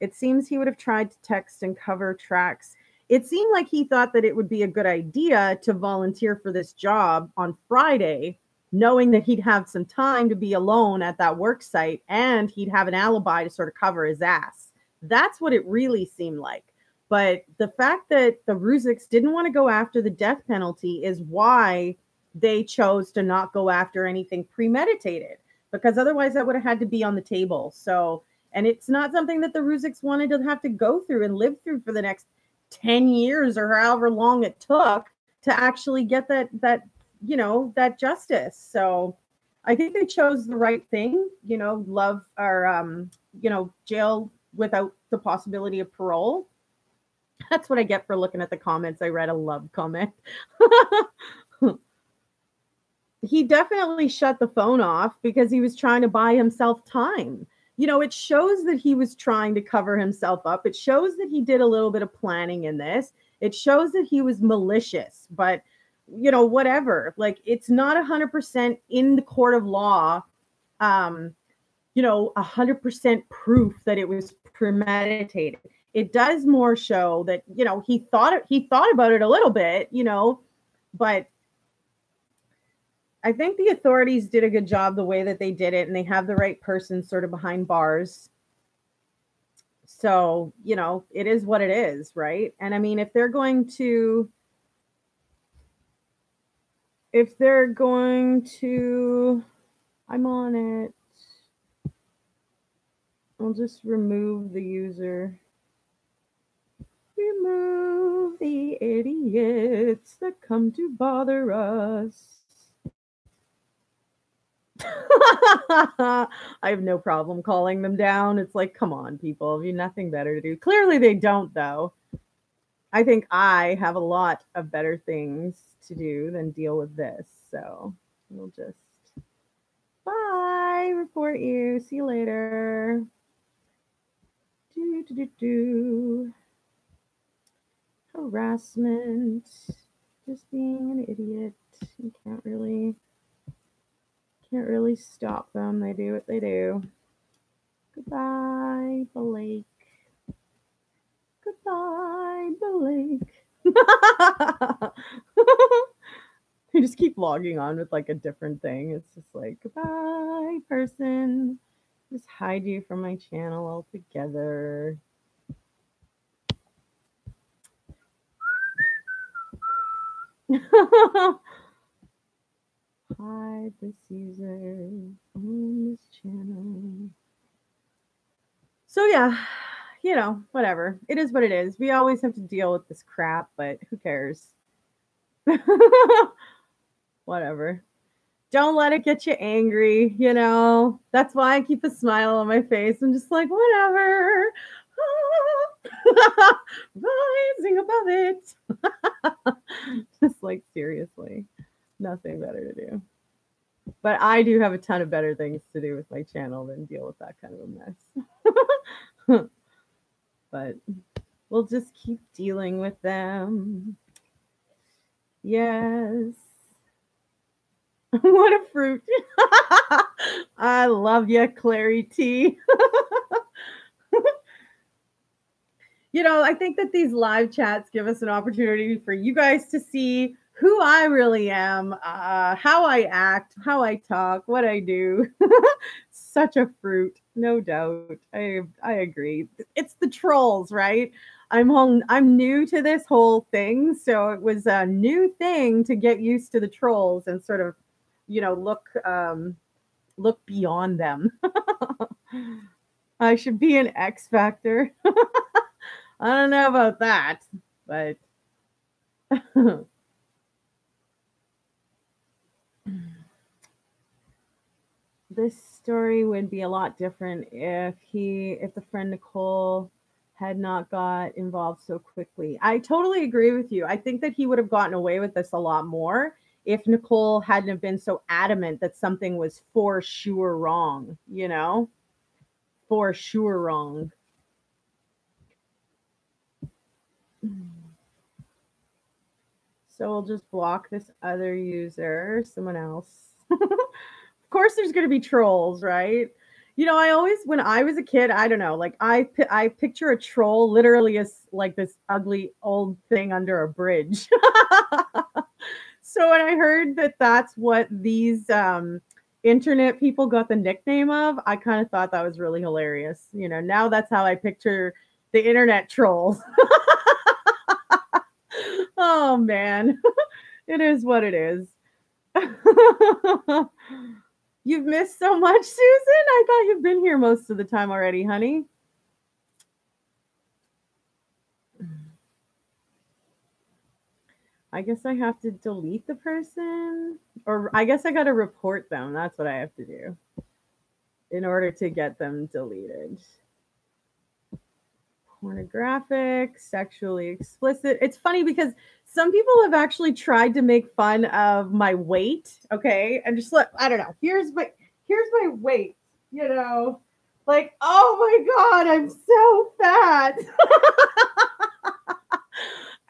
[SPEAKER 1] It seems he would have tried to text and cover tracks. It seemed like he thought that it would be a good idea to volunteer for this job on Friday, knowing that he'd have some time to be alone at that work site and he'd have an alibi to sort of cover his ass. That's what it really seemed like. But the fact that the Ruziks didn't want to go after the death penalty is why they chose to not go after anything premeditated, because otherwise that would have had to be on the table. So, and it's not something that the Ruziks wanted to have to go through and live through for the next 10 years or however long it took to actually get that justice. So I think they chose the right thing, love or, jail without the possibility of parole. That's what I get for looking at the comments. I read a love comment. He definitely shut the phone off because he was trying to buy himself time. It shows that he was trying to cover himself up. It shows that he did a little bit of planning in this. It shows that he was malicious, but whatever, like it's not 100% in the court of law, 100% proof that it was premeditated. it does more show that, he thought about it a little bit, but I think the authorities did a good job the way that they did it, and they have the right person sort of behind bars. So, it is what it is, right? And I mean, if they're going to, I'm on it. I'll just remove the user. Remove the idiots that come to bother us. I have no problem calling them down. It's like, come on, people. Have you nothing better to do? Clearly they don't, though. I think I have a lot of better things to do than deal with this. So we'll just, bye, report you. See you later. Harassment. Just being an idiot. You can't really stop them. They do what they do. Goodbye, Blake. Goodbye, Blake. You just keep logging on with like a different thing. It's just like, goodbye, person. Just hide you from my channel altogether. Hide this user on this channel. So yeah, whatever. It is what it is. We always have to deal with this crap, but who cares? Whatever. Don't let it get you angry, That's why I keep a smile on my face. I'm just like, whatever. Rising above it. Just like, seriously. Nothing better to do. But I do have a ton of better things to do with my channel than deal with that kind of a mess. But we'll just keep dealing with them. Yes. What a fruit. I love you, Clary T. I think that these live chats give us an opportunity for you guys to see who I really am, how I act, how I talk, what I do. Such a fruit, no doubt. I agree. It's the trolls, right? I'm new to this whole thing, so it was a new thing to get used to the trolls and sort of, look beyond them. I should be an X Factor. I don't know about that, but this story would be a lot different if the friend Nicole had not got involved so quickly. I totally agree with you. I think that he would have gotten away with this a lot more if Nicole hadn't have been so adamant that something was for sure wrong, For sure wrong. So we'll just block this other user, someone else. Of course there's going to be trolls, right? I always, when I was a kid, I don't know, like I picture a troll literally as like this ugly old thing under a bridge. So when I heard that that's what these internet people got the nickname of, I kind of thought that was really hilarious. Now that's how I picture the internet trolls. Oh man, it is what it is. You've missed so much, Susan. I thought you've been here most of the time already, honey. I guess I have to delete the person, or I guess I got to report them. That's what I have to do in order to get them deleted. Pornographic, sexually explicit. It's funny because some people have actually tried to make fun of my weight, okay? And just I don't know. Here's my weight, Like, oh my God, I'm so fat.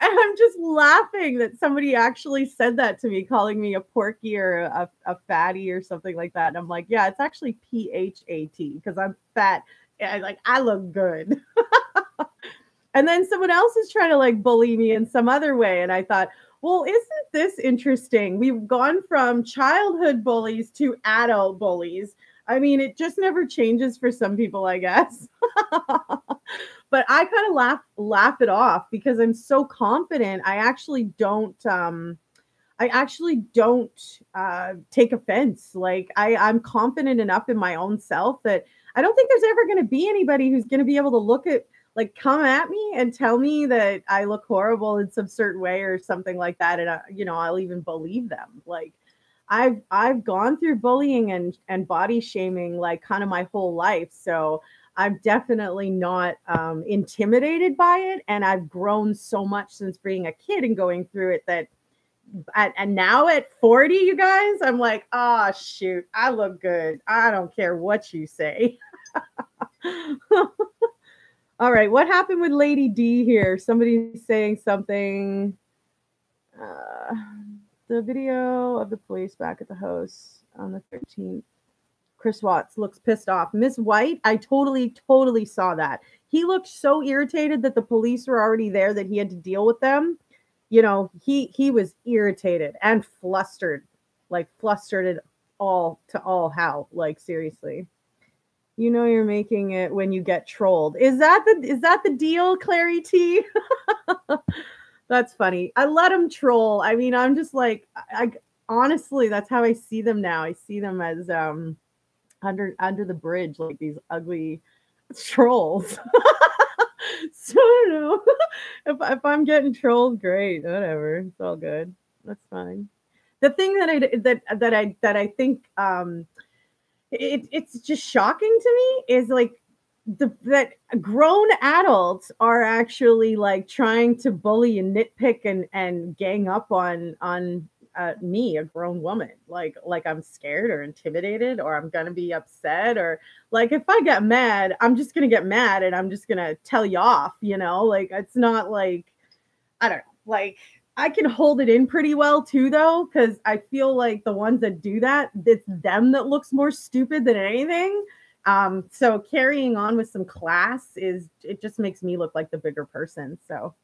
[SPEAKER 1] And I'm just laughing that somebody actually said that to me, calling me a porky or a fatty or something like that. And I'm like, yeah, it's actually PHAT because I'm fat. And I look good. And then someone else is trying to like bully me in some other way. And I thought, well, isn't this interesting? We've gone from childhood bullies to adult bullies. I mean, it just never changes for some people, I guess. But I kind of laugh it off because I'm so confident. I actually don't take offense. Like I'm confident enough in my own self that I don't think there's ever going to be anybody who's going to be able to come at me and tell me that I look horrible in some certain way or something like that, and I'll even believe them. Like I've gone through bullying and body shaming like kind of my whole life, so I'm definitely not intimidated by it, and I've grown so much since being a kid and going through it that and now at 40, you guys, I'm like, oh shoot, I look good. I don't care what you say. All right, what happened with Lady D here? Somebody's saying something. Uh, the video of the police back at the house on the 13th. Chris Watts looks pissed off. Miss White, I totally saw that. He looked so irritated that the police were already there that he had to deal with them. He was irritated and flustered, like flustered at all hell, like seriously. You're making it when you get trolled. Is that the deal, Clary T? That's funny. I let them troll. I mean, I'm just like, I honestly, that's how I see them now. I see them as under the bridge, like these ugly trolls. So I don't know. If I'm getting trolled, great, whatever. It's all good. That's fine. The thing that I think it's just shocking to me is like that grown adults are actually like trying to bully and nitpick and gang up on me, a grown woman, like I'm scared or intimidated or I'm gonna be upset, or like if I get mad, I'm just gonna get mad and I'm just gonna tell you off, like it's not like, I don't know, like I can hold it in pretty well too though, because I feel like the ones that do that, it's them that looks more stupid than anything. So carrying on with some class it just makes me look like the bigger person. So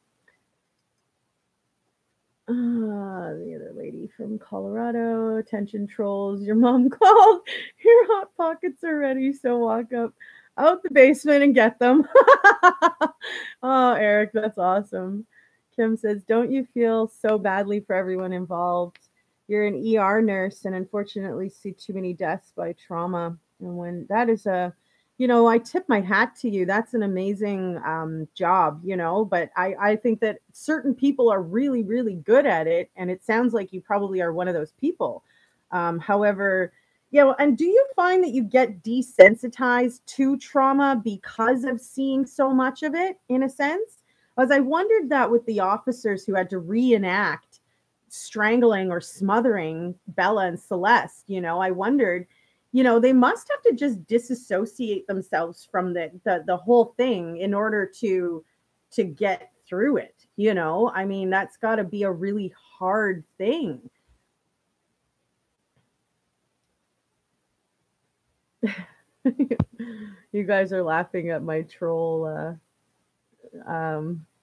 [SPEAKER 1] the other lady from Colorado, attention trolls, your mom called, your hot pockets are ready, so walk up out the basement and get them. Oh, Eric, that's awesome. Kim says, don't you feel so badly for everyone involved? You're an ER nurse and unfortunately see too many deaths by trauma. And when that is I tip my hat to you. That's an amazing job, but I think that certain people are really, really good at it. And it sounds like you probably are one of those people. However, and do you find that you get desensitized to trauma because of seeing so much of it, in a sense? As I wondered that with the officers who had to reenact strangling or smothering Bella and Celeste, I wondered, they must have to just disassociate themselves from the whole thing in order to get through it. I mean, that's got to be a really hard thing. You guys are laughing at my troll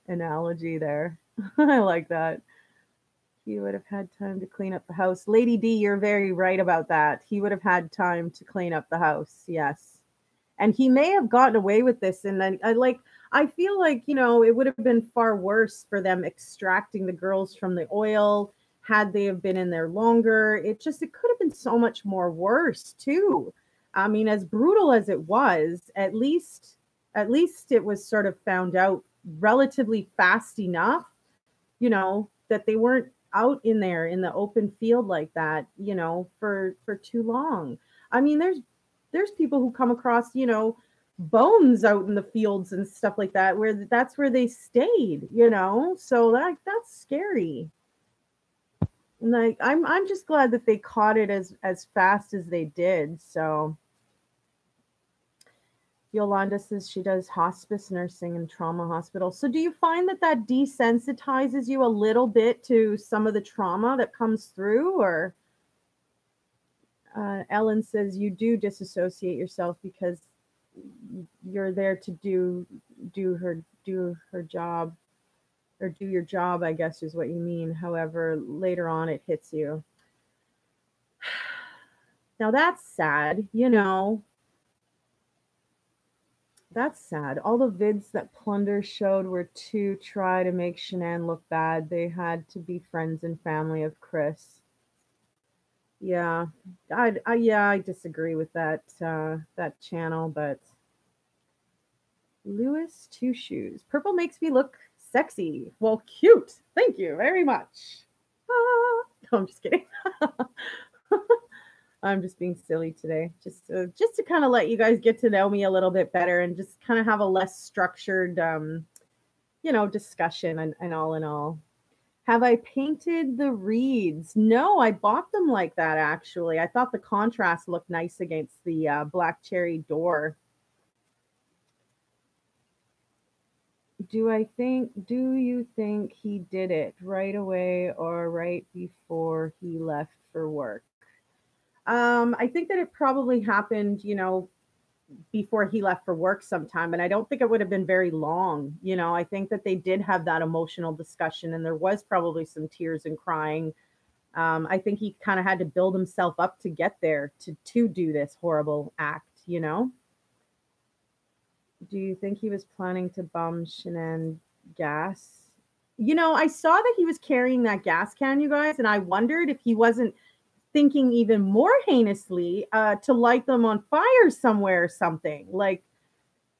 [SPEAKER 1] analogy there. I like that. He would have had time to clean up the house. Lady D, you're very right about that. He would have had time to clean up the house. Yes. And he may have gotten away with this. And then I feel like, it would have been far worse for them extracting the girls from the oil had they have been in there longer. It could have been so much more worse too. I mean, as brutal as it was, at least it was sort of found out relatively fast enough, that they weren't out in there in the open field like that, for too long. I mean, there's people who come across, bones out in the fields and stuff like that, where that's where they stayed, so that's scary. Like, I'm just glad that they caught it as fast as they did. So Yolanda says she does hospice nursing and trauma hospital. So do you find that desensitizes you a little bit to some of the trauma that comes through? Or Ellen says you do disassociate yourself because you're there to do her job, or do your job, I guess is what you mean. However, later on it hits you. Now that's sad, That's sad. All the vids that Plunder showed were to try to make Shanann look bad. They had to be friends and family of Chris. Yeah, I disagree with that channel, but Lewis Two Shoes. Purple makes me look sexy. Well, cute. Thank you very much. Ah, no, I'm just kidding. I'm just being silly today, just to kind of let you guys get to know me a little bit better, and just kind of have a less structured, discussion, and all in all. Have I painted the reeds? No, I bought them like that actually. I thought the contrast looked nice against the black cherry door. Do you think he did it right away or right before he left for work? I think that it probably happened, before he left for work sometime. And I don't think it would have been very long. I think that they did have that emotional discussion, and there was probably some tears and crying. I think he kind of had to build himself up to get there to do this horrible act. Do you think he was planning to bum Shanann gas? I saw that he was carrying that gas can, you guys, and I wondered if he wasn't thinking even more heinously to light them on fire somewhere or something. Like,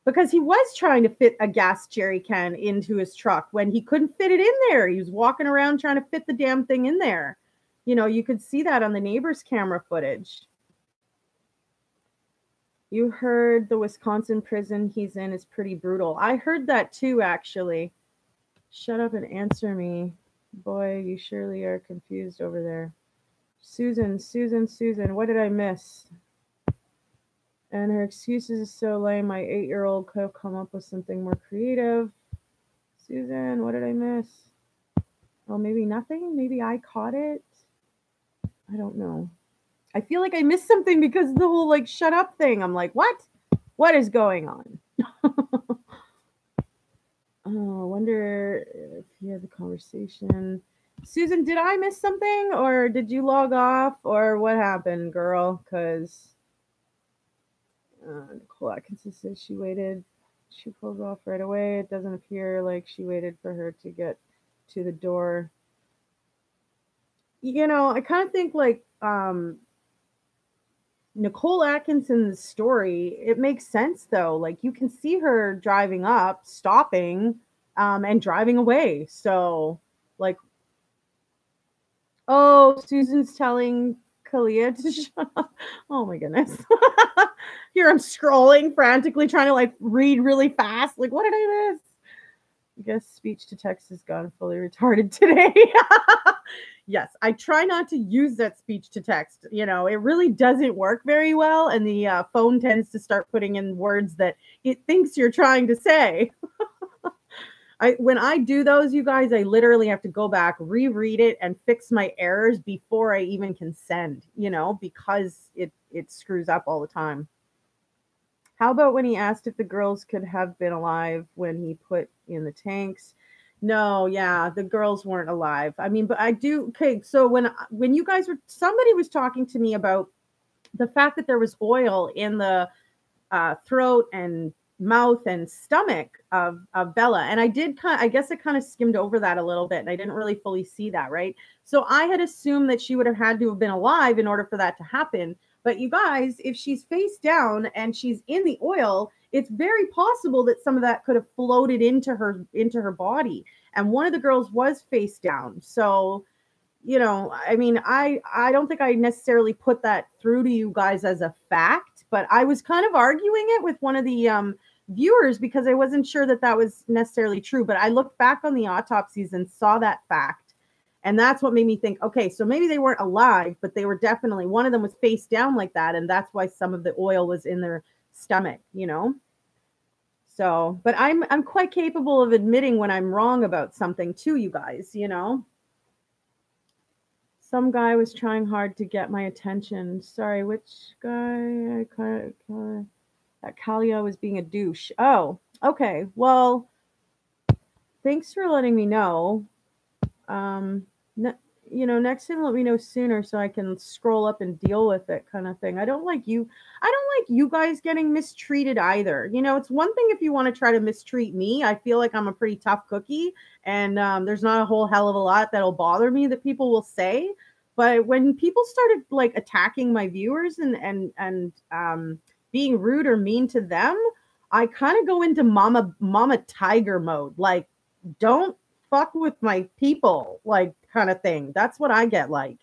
[SPEAKER 1] because he was trying to fit a gas jerry can into his truck when he couldn't fit it in there. He was walking around trying to fit the damn thing in there. You could see that on the neighbor's camera footage. You heard the Wisconsin prison he's in is pretty brutal. I heard that too, actually. Shut up and answer me. Boy, you surely are confused over there. Susan, what did I miss? And her excuses is so lame. My 8-year-old could have come up with something more creative. Susan, what did I miss? Oh, maybe nothing? Maybe I caught it? I don't know. I feel like I missed something because of the whole shut up thing. I'm like, what? What is going on? I wonder if he had the conversation. Susan, did I miss something, or did you log off, or what happened, girl? Because Nicole Atkinson says she waited. She pulls off right away. It doesn't appear like she waited for her to get to the door. I kind of think Nicole Atkinson's story, it makes sense though. Like, you can see her driving up, stopping, and driving away. So, like, oh, Susan's telling Kalia to shut up. Oh my goodness. Here I'm scrolling frantically, trying to read really fast. Like, what did I miss? I guess speech to text has gone fully retarded today. Yes, I try not to use that speech to text. It really doesn't work very well, and the phone tends to start putting in words that it thinks you're trying to say. When I do those, you guys, I literally have to go back, reread it, and fix my errors before I even can send, because it screws up all the time. How about when he asked if the girls could have been alive when he put in the tanks? No, yeah, the girls weren't alive. I mean, but I do. Okay, so when you guys somebody was talking to me about the fact that there was oil in the throat and mouth and stomach of Bella, and I guess I kind of skimmed over that a little bit, and I didn't really fully see that, right? So I had assumed that she would have had to have been alive in order for that to happen. But you guys, if she's face down and she's in the oil, it's very possible that some of that could have floated into her body. And one of the girls was face down. So, I mean, I don't think I necessarily put that through to you guys as a fact, but I was kind of arguing it with one of the viewers because I wasn't sure that was necessarily true. But I looked back on the autopsies and saw that fact. And that's what made me think, okay, so maybe they weren't alive, but they were definitely, one of them was face down like that. And that's why some of the oil was in their stomach, So, but I'm quite capable of admitting when I'm wrong about something too, you guys, Some guy was trying hard to get my attention. Sorry, which guy? That Kalia was being a douche. Oh, okay. Well, thanks for letting me know. Um, ne- next time let me know sooner so I can scroll up and deal with it, kind of thing. I don't like you guys getting mistreated either. It's one thing if you want to try to mistreat me. I feel like I'm a pretty tough cookie, and there's not a whole hell of a lot that'll bother me that people will say. But when people started like attacking my viewers and being rude or mean to them, I kind of go into mama tiger mode. Like, don't fuck with my people, like, kind of thing. That's what I get like,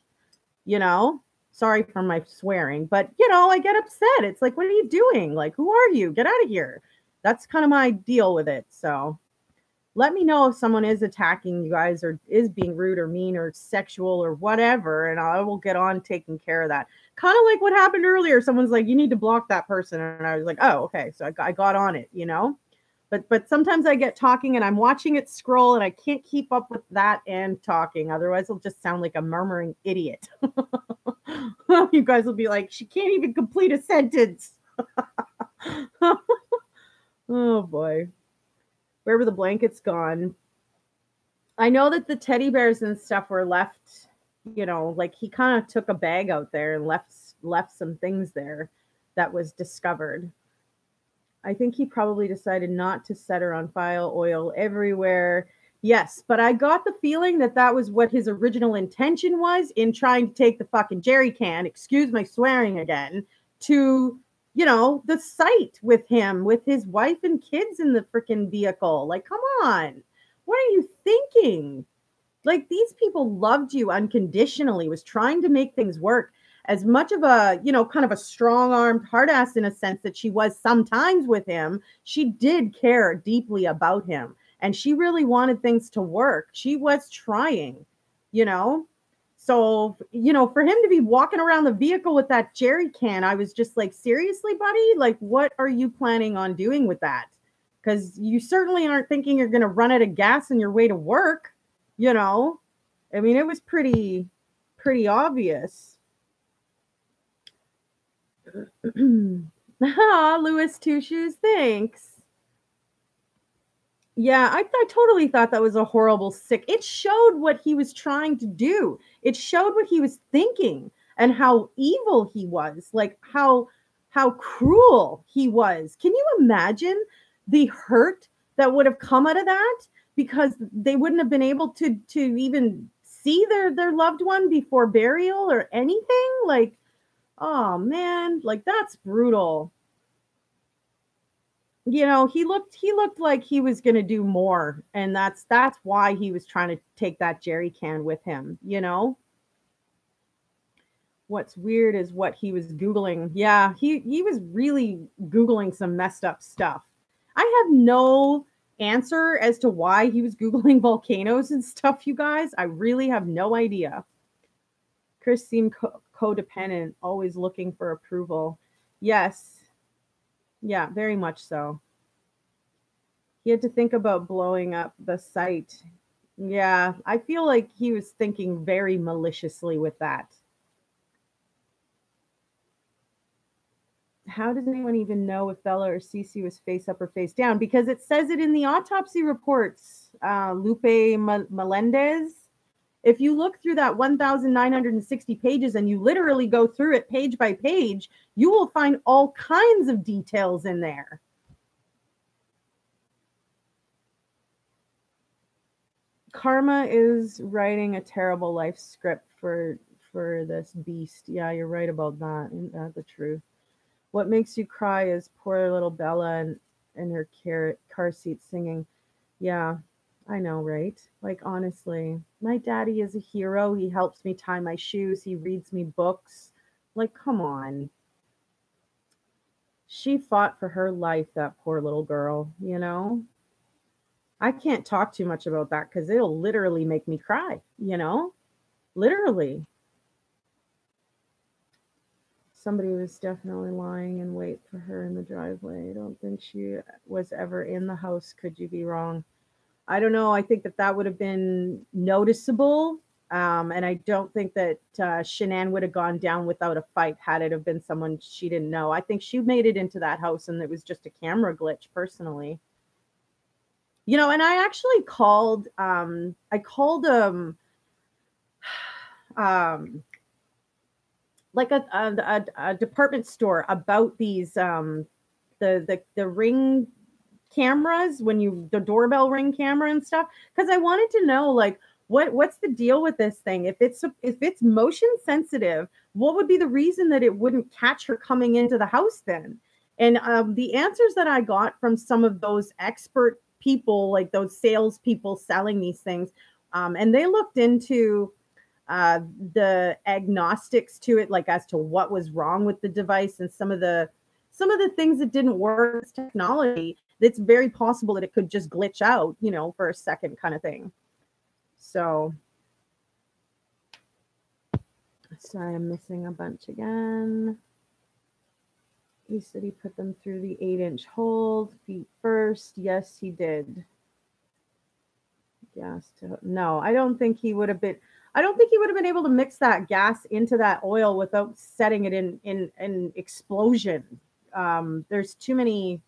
[SPEAKER 1] you know? Sorry for my swearing, but I get upset. It's like, what are you doing? Like, who are you? Get out of here. That's kind of my deal with it. So let me know if someone is attacking you guys or is being rude or mean or sexual or whatever, and I will get on taking care of that. Kind of like what happened earlier. Someone's like, you need to block that person. And I was like, oh, okay. So I got on it, But sometimes I get talking and I'm watching it scroll and I can't keep up with that and talking. Otherwise, it'll just sound like a murmuring idiot. You guys will be like, she can't even complete a sentence. Oh boy. Where were the blankets gone? I know that the teddy bears and stuff were left, like he kind of took a bag out there and left some things there that was discovered. I think he probably decided not to set her on fire, oil everywhere. Yes, but I got the feeling that that was what his original intention was in trying to take the fucking jerry can, excuse my swearing again, to, the site with him, with his wife and kids in the freaking vehicle. Like, come on. What are you thinking? Like, these people loved you unconditionally, was trying to make things work. As much of a, kind of a strong-armed hard ass in a sense that she was sometimes with him, she did care deeply about him. And she really wanted things to work. She was trying, you know? So, for him to be walking around the vehicle with that jerry can, I was just like, seriously, buddy? Like, what are you planning on doing with that? Because you certainly aren't thinking you're going to run out of gas on your way to work, I mean, it was pretty obvious. Louis Two Shoes, thanks. Yeah, I totally thought that was a horrible sick. It showed what he was trying to do. It showed what he was thinking and how evil he was, like how cruel he was. Can you imagine the hurt that would have come out of that? Because they wouldn't have been able to even see their loved one before burial or anything. Like, oh man, like that's brutal. He looked like he was going to do more, and that's why he was trying to take that jerry can with him. What's weird is what he was googling. Yeah, he was really googling some messed up stuff. I have no answer as to why he was googling volcanoes and stuff, you guys. I really have no idea. Chris seemed codependent, always looking for approval. Yes. Yeah, very much so. He had to think about blowing up the site. Yeah, I feel like he was thinking very maliciously with that. How does anyone even know if Bella or Cece was face up or face down? Because it says it in the autopsy reports, Lupe Melendez. If you look through that 1,960 pages and you literally go through it page by page, you will find all kinds of details in there. Karma is writing a terrible life script for this beast. Yeah, you're right about that. Isn't that the truth? What makes you cry is poor little Bella and her car seat singing. Yeah, I know, right? Like, honestly, my daddy is a hero. He helps me tie my shoes. He reads me books. Like, come on. She fought for her life, that poor little girl, I can't talk too much about that because it'll literally make me cry, literally. Somebody was definitely lying in wait for her in the driveway. I don't think she was ever in the house. Could you be wrong? I don't know. I think that would have been noticeable. And I don't think that Shanann would have gone down without a fight had it have been someone she didn't know. I think she made it into that house and it was just a camera glitch personally. You know, and I actually called um like a department store about these the ring cameras, when you the doorbell ring camera and stuff, because I wanted to know like what's the deal with this thing. If it's motion sensitive, what would be the reason that it wouldn't catch her coming into the house then? And the answers that I got from some of those expert people, like those sales people selling these things, and they looked into the agnostics to it, like as to what was wrong with the device and some of the things that didn't work with technology. It's very possible that it could just glitch out, for a second kind of thing. So, sorry, I'm missing a bunch again. He said he put them through the 8-inch hold, feet first. Yes, he did. Gas to no, I don't think he would have been. I don't think he would have been able to mix that gas into that oil without setting it in an explosion. There's too many,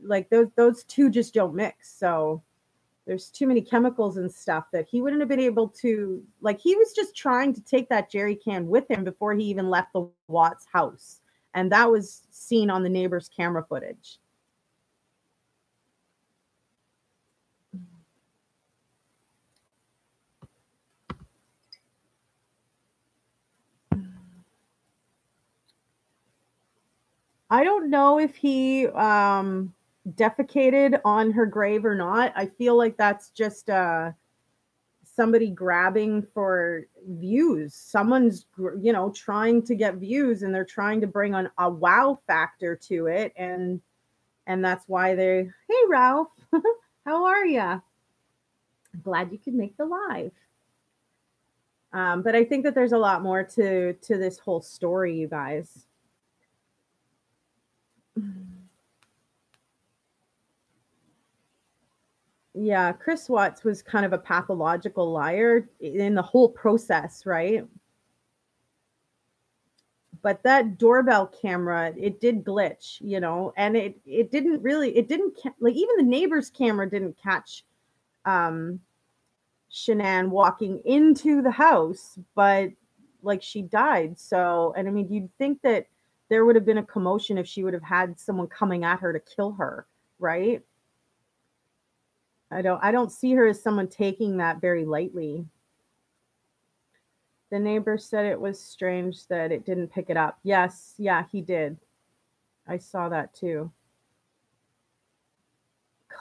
[SPEAKER 1] like those two just don't mix. So there's too many chemicals and stuff that he wouldn't have been able to, like, he was just trying to take that jerry can with him before he even left the Watts house. And that was seen on the neighbor's camera footage. I don't know if he defecated on her grave or not. I feel like that's just somebody grabbing for views. Someone's, trying to get views, and they're trying to bring on a wow factor to it. And that's why hey, Ralph, how are you? Glad you could make the live. But I think that there's a lot more to this whole story, you guys. Yeah, Chris Watts was kind of a pathological liar in the whole process, right? But that doorbell camera, it did glitch, and it didn't really, like, even the neighbor's camera didn't catch Shanann walking into the house, but like she died. So, and I mean, you'd think that there would have been a commotion if she would have had someone coming at her to kill her, right? I don't see her as someone taking that very lightly. The neighbor said it was strange that it didn't pick it up. Yes, yeah, he did. I saw that too.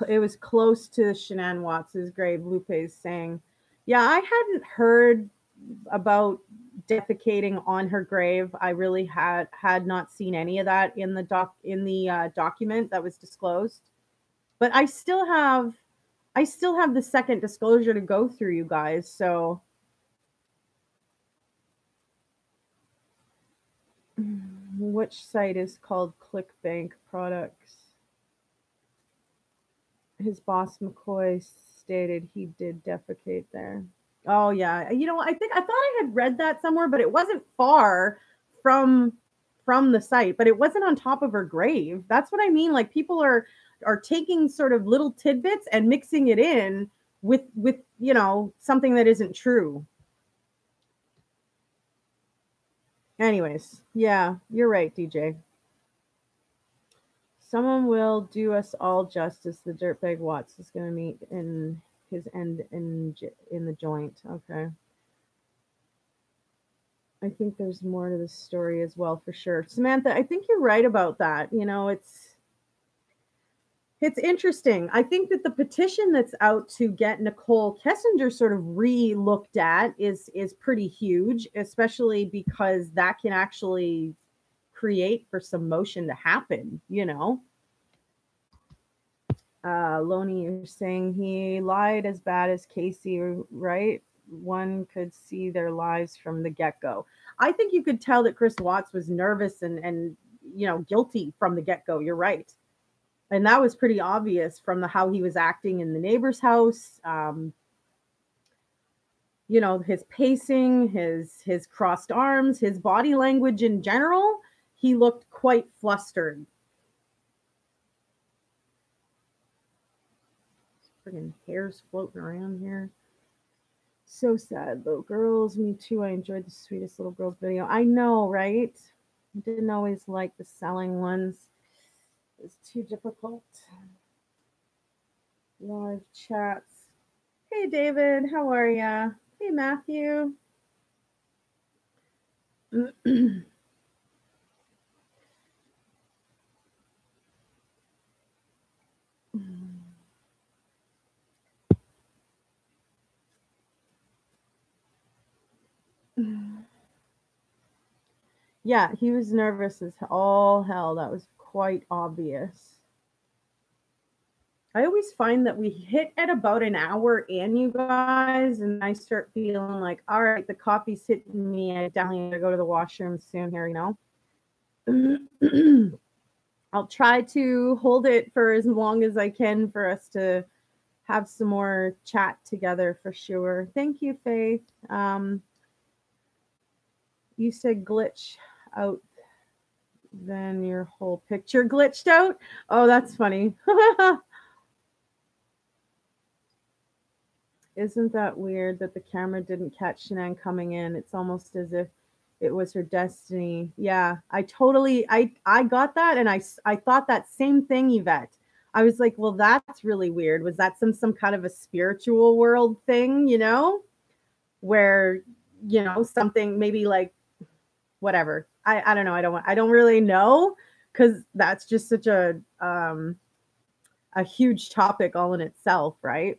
[SPEAKER 1] It was close to Shanann Watts's grave, Lupe is saying. Yeah, I hadn't heard about defecating on her grave. I really had not seen any of that in the document that was disclosed. But I still have the second disclosure to go through, you guys. So which site is called ClickBank Products? His boss McCoy stated he did defecate there. Oh yeah, I thought I had read that somewhere, but it wasn't far from the site, but it wasn't on top of her grave. That's what I mean. Like, people are taking sort of little tidbits and mixing it in with something that isn't true. Anyways, yeah, you're right, DJ. Someone will do us all justice. The dirtbag Watts is going to meet in his end in the joint. Okay. I think there's more to the story as well, for sure. Samantha, I think you're right about that. It's interesting. I think that the petition that's out to get Nicole Kessinger sort of re-looked at is pretty huge, especially because that can actually create for some motion to happen, Loney, you're saying he lied as bad as Casey, right? One could see their lives from the get-go. I think you could tell that Chris Watts was nervous and guilty from the get-go. You're right. And that was pretty obvious from how he was acting in the neighbor's house. his pacing, his crossed arms, his body language in general, he looked quite flustered. Friggin' hairs floating around here. So sad, little girls. Me too. I enjoyed the sweetest little girls video. I know, right? Didn't always like the selling ones. It's too difficult. Live chats. Hey, David. How are ya? Hey, Matthew. Yeah, he was nervous as all hell. That was quite obvious. I always find that we hit at about an hour in, you guys, and I start feeling like, all right, the coffee's hitting me. I definitely need to go to the washroom soon here, I'll try to hold it for as long as I can for us to have some more chat together for sure. Thank you, Faith. You said glitch out, then your whole picture glitched out. Oh, that's funny. Isn't that weird that the camera didn't catch Shanann coming in? It's almost as if it was her destiny. Yeah, I got that, and I thought that same thing, Yvette. I was like, well, that's really weird. Was that some kind of a spiritual world thing, where, something maybe like whatever. I don't know. I don't really know, because that's just such a huge topic all in itself, right?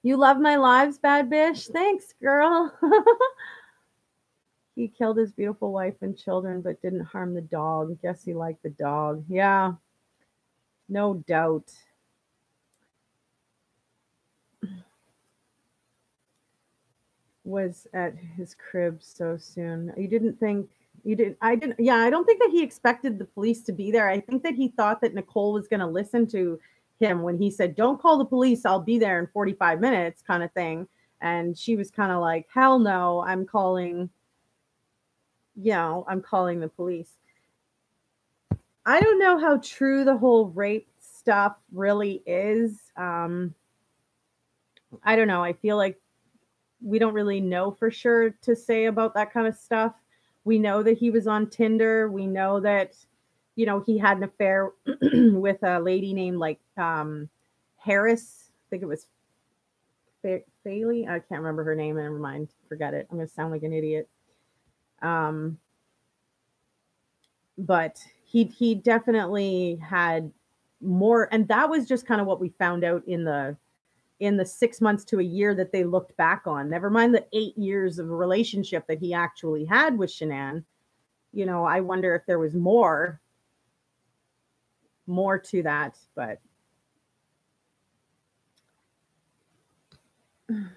[SPEAKER 1] You love my lives, Bad Bish? Thanks, girl. He killed his beautiful wife and children, but didn't harm the dog. Guess he liked the dog. Yeah, no doubt. Was at his crib so soon. I don't think that he expected the police to be there. I think that he thought that Nicole was going to listen to him when he said, don't call the police, I'll be there in 45 minutes kind of thing. And she was kind of like, hell no, I'm calling the police. I don't know how true the whole rape stuff really is. I don't know. I feel like we don't really know for sure to say about that kind of stuff. We know that he was on Tinder. We know that, he had an affair with a lady named Harris. I think it was Faley. I can't remember her name. Never mind. Forget it. I'm going to sound like an idiot. But he definitely had more. And that was just kind of what we found out in the 6 months to a year that they looked back on. Never mind the 8 years of a relationship that he actually had with Shanann. I wonder if there was more to that, but do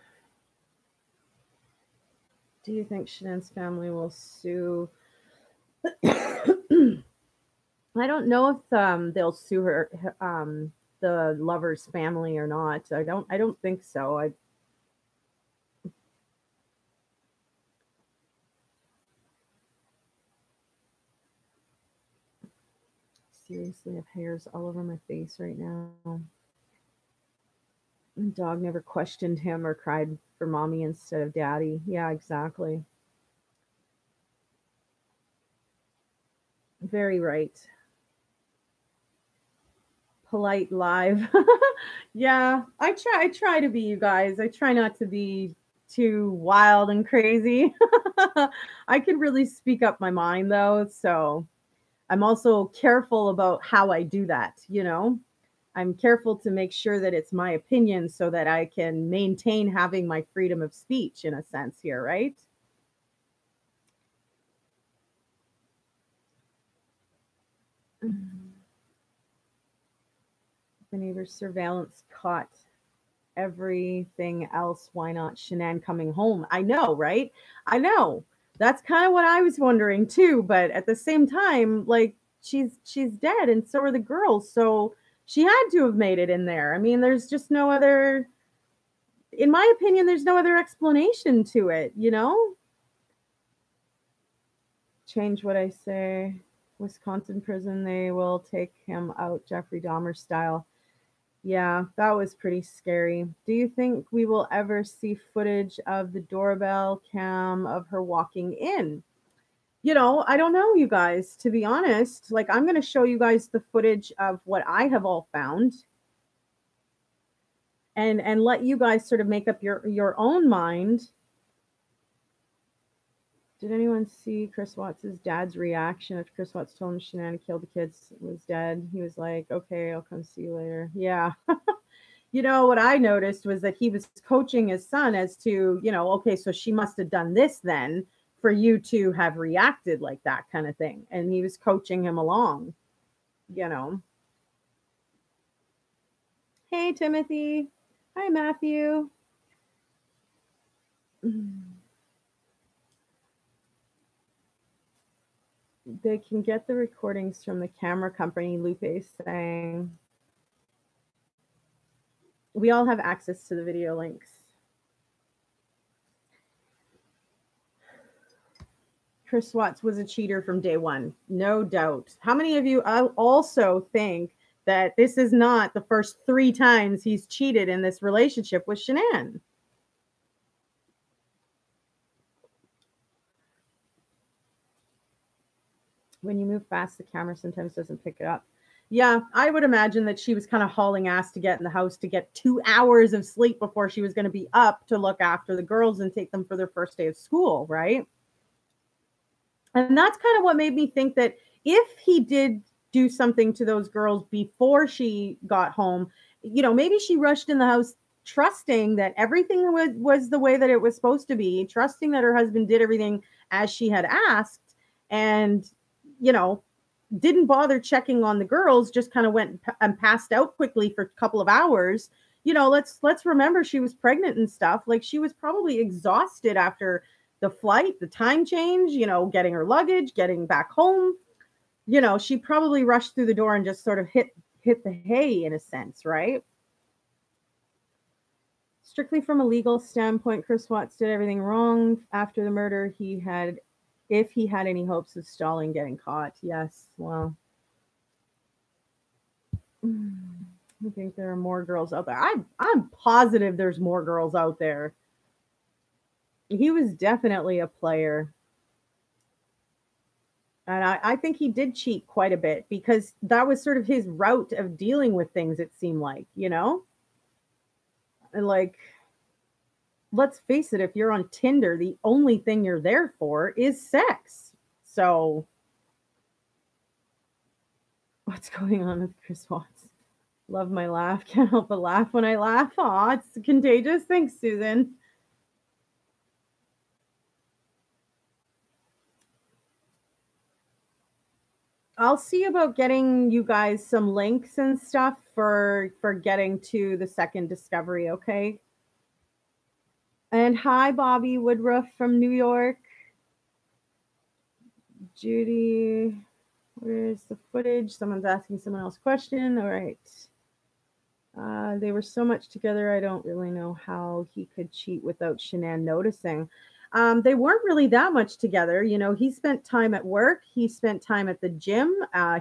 [SPEAKER 1] you think Shanann's family will sue? I don't know if they'll sue her, the lover's family or not. I don't think so. Seriously have hairs all over my face right now. The dog never questioned him or cried for mommy instead of daddy. Yeah, exactly. Very right. Polite live. Yeah, I try to be, you guys. I try not to be too wild and crazy. I can really speak up my mind though, so I'm also careful about how I do that, I'm careful to make sure that it's my opinion so that I can maintain having my freedom of speech in a sense here, right? The neighbor's surveillance caught everything else. Why not Shanann coming home? I know, right? I know. That's kind of what I was wondering too. But at the same time, like she's dead, and so are the girls. So she had to have made it in there. I mean, there's just no other in my opinion, there's no other explanation to it, you know? Change what I say. Wisconsin prison, they will take him out Jeffrey Dahmer style. Yeah, that was pretty scary. Do you think we will ever see footage of the doorbell cam of her walking in? I don't know, you guys, to be honest. Like, I'm going to show you guys the footage of what I have all found and let you guys sort of make up your own mind. Did anyone see Chris Watts' dad's reaction after Chris Watts told him Shanann killed the kids was dead? He was like, okay, I'll come see you later. Yeah. What I noticed was that he was coaching his son as to, okay, so she must have done this then for you to have reacted like that kind of thing. And he was coaching him along, Hey, Timothy. Hi, Matthew. They can get the recordings from the camera company, Lupe is saying. We all have access to the video links. Chris Watts was a cheater from day one, no doubt. How many of you also think that this is not the first 3 times he's cheated in this relationship with Shanann? When you move fast, the camera sometimes doesn't pick it up. Yeah, I would imagine that she was kind of hauling ass to get in the house to get 2 hours of sleep before she was going to be up to look after the girls and take them for their first day of school, right? And that's kind of what made me think that if he did do something to those girls before she got home, maybe she rushed in the house trusting that everything was the way that it was supposed to be, trusting that her husband did everything as she had asked, and, didn't bother checking on the girls, just kind of went and passed out quickly for a couple of hours. Let's remember she was pregnant and stuff. Like, she was probably exhausted after the flight, the time change, getting her luggage, getting back home. She probably rushed through the door and just sort of hit the hay in a sense, right? Strictly from a legal standpoint, Chris Watts did everything wrong after the murder. If he had any hopes of stalling getting caught. Yes, well, I think there are more girls out there. I'm positive there's more girls out there. He was definitely a player. And I think he did cheat quite a bit because that was sort of his route of dealing with things, it seemed like, And like, let's face it, if you're on Tinder, the only thing you're there for is sex. So, what's going on with Chris Watts? Love my laugh. Can't help but laugh when I laugh. Aw, it's contagious. Thanks, Susan. I'll see about getting you guys some links and stuff for getting to the second discovery, okay? And hi, Bobby Woodruff from New York. Judy, where's the footage? Someone's asking someone else a question. All right. They were so much together, I don't really know how he could cheat without Shanann noticing. They weren't really that much together. He spent time at work. He spent time at the gym.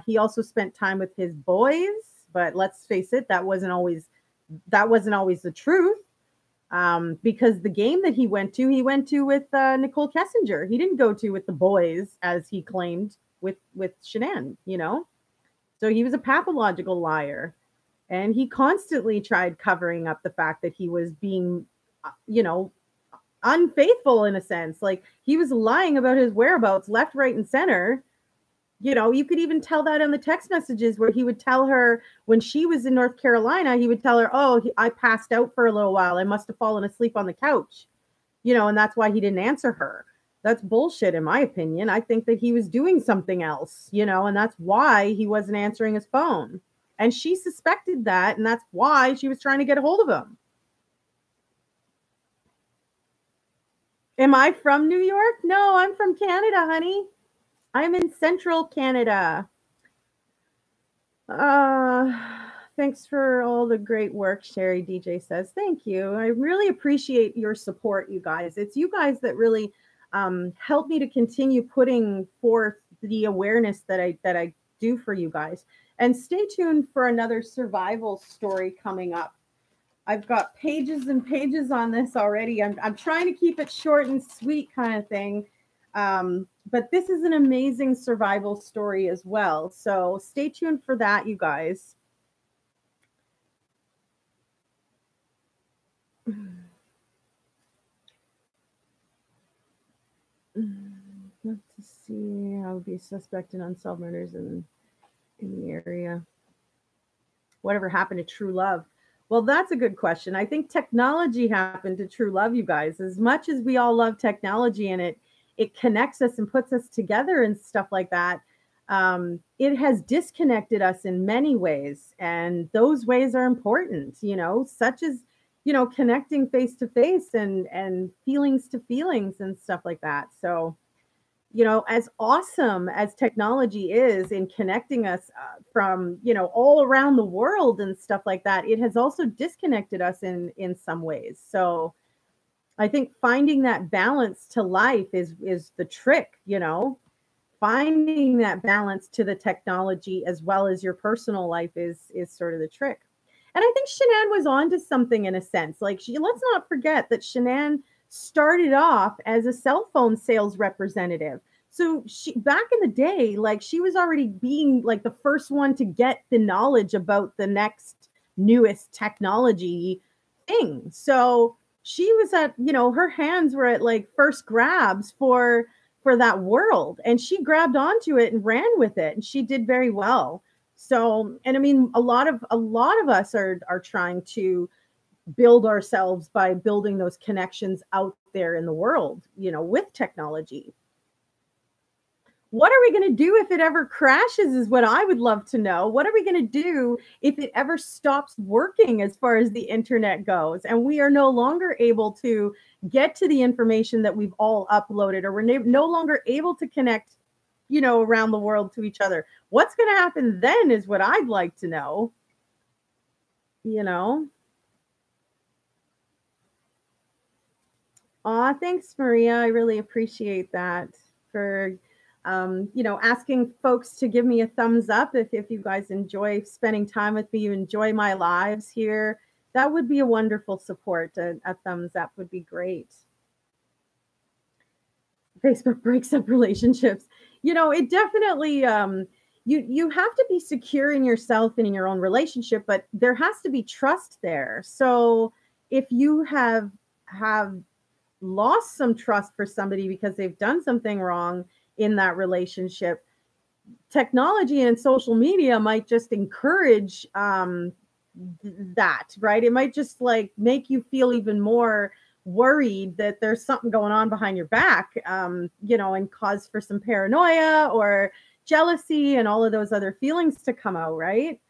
[SPEAKER 1] He also spent time with his boys. But let's face it, that wasn't always the truth. Because the game that he went to with Nicole Kessinger. He didn't go to with the boys, as he claimed with Shanann, So he was a pathological liar. And he constantly tried covering up the fact that he was being, unfaithful in a sense. Like, he was lying about his whereabouts left, right, and center. You could even tell that in the text messages where he would tell her when she was in North Carolina, he would tell her, I passed out for a little while. I must have fallen asleep on the couch, and that's why he didn't answer her. That's bullshit, in my opinion. I think that he was doing something else, and that's why he wasn't answering his phone. And she suspected that, and that's why she was trying to get a hold of him. Am I from New York? No, I'm from Canada, honey. I'm in central Canada. Thanks for all the great work, Sherry. DJ says, thank you. I really appreciate your support, you guys. It's you guys that really help me to continue putting forth the awareness that I do for you guys. And stay tuned for another survival story coming up. I've got pages and pages on this already. I'm trying to keep it short and sweet kind of thing. But this is an amazing survival story as well. So stay tuned for that, you guys. Let's see. I would be a suspect in unsolved murders in the area. Whatever happened to true love? Well, that's a good question. I think technology happened to true love, you guys. As much as we all love technology and it connects us and puts us together and stuff like that, it has disconnected us in many ways, and those ways are important. Such as connecting face to face and feelings to feelings and stuff like that. So as awesome as technology is in connecting us from, all around the world and stuff like that, it has also disconnected us in some ways. So I think finding that balance to life is the trick, finding that balance to the technology as well as your personal life is sort of the trick. And I think Shanann was onto something in a sense. Like let's not forget that Shanann started off as a cell phone sales representative. So she back in the day, like she was already being like the first one to get the knowledge about the next newest technology thing. So she was at, her hands were at like first grabs for that world, and she grabbed onto it and ran with it, and she did very well. So, and I mean, a lot of us are trying to build ourselves by building those connections out there in the world, with technology. What are we going to do if it ever crashes is what I would love to know. What are we going to do if it ever stops working as far as the internet goes and we are no longer able to get to the information that we've all uploaded, or we're no longer able to connect, around the world to each other? What's going to happen then is what I'd like to know. Aw, thanks, Maria. I really appreciate that for asking folks to give me a thumbs up if you guys enjoy spending time with me, you enjoy my lives here. That would be a wonderful support. A thumbs up would be great. Facebook breaks up relationships. It definitely you have to be secure in yourself and in your own relationship, but there has to be trust there. So if you have lost some trust for somebody because they've done something wrong in that relationship, technology and social media might just encourage that, right? It might just like make you feel even more worried that there's something going on behind your back, and cause for some paranoia or jealousy and all of those other feelings to come out, right?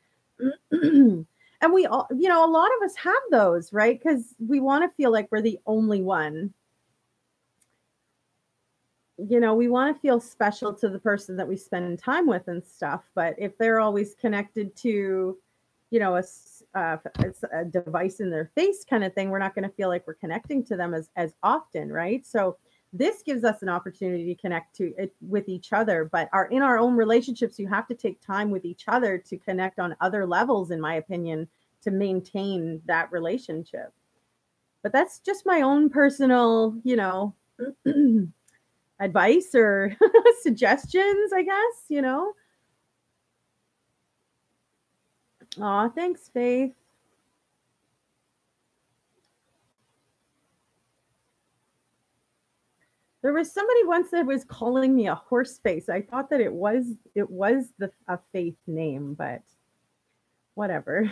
[SPEAKER 1] And we all, a lot of us have those, right? Because we want to feel like we're the only one. We want to feel special to the person that we spend time with and stuff. But if they're always connected to, a device in their face kind of thing, we're not going to feel like we're connecting to them as often, right? So this gives us an opportunity to connect to it with each other. But in our own relationships, you have to take time with each other to connect on other levels, in my opinion, to maintain that relationship. But that's just my own personal, advice or suggestions, I guess, Aw, thanks, Faith. There was somebody once that was calling me a horse face. I thought that it was a Faith name, but whatever.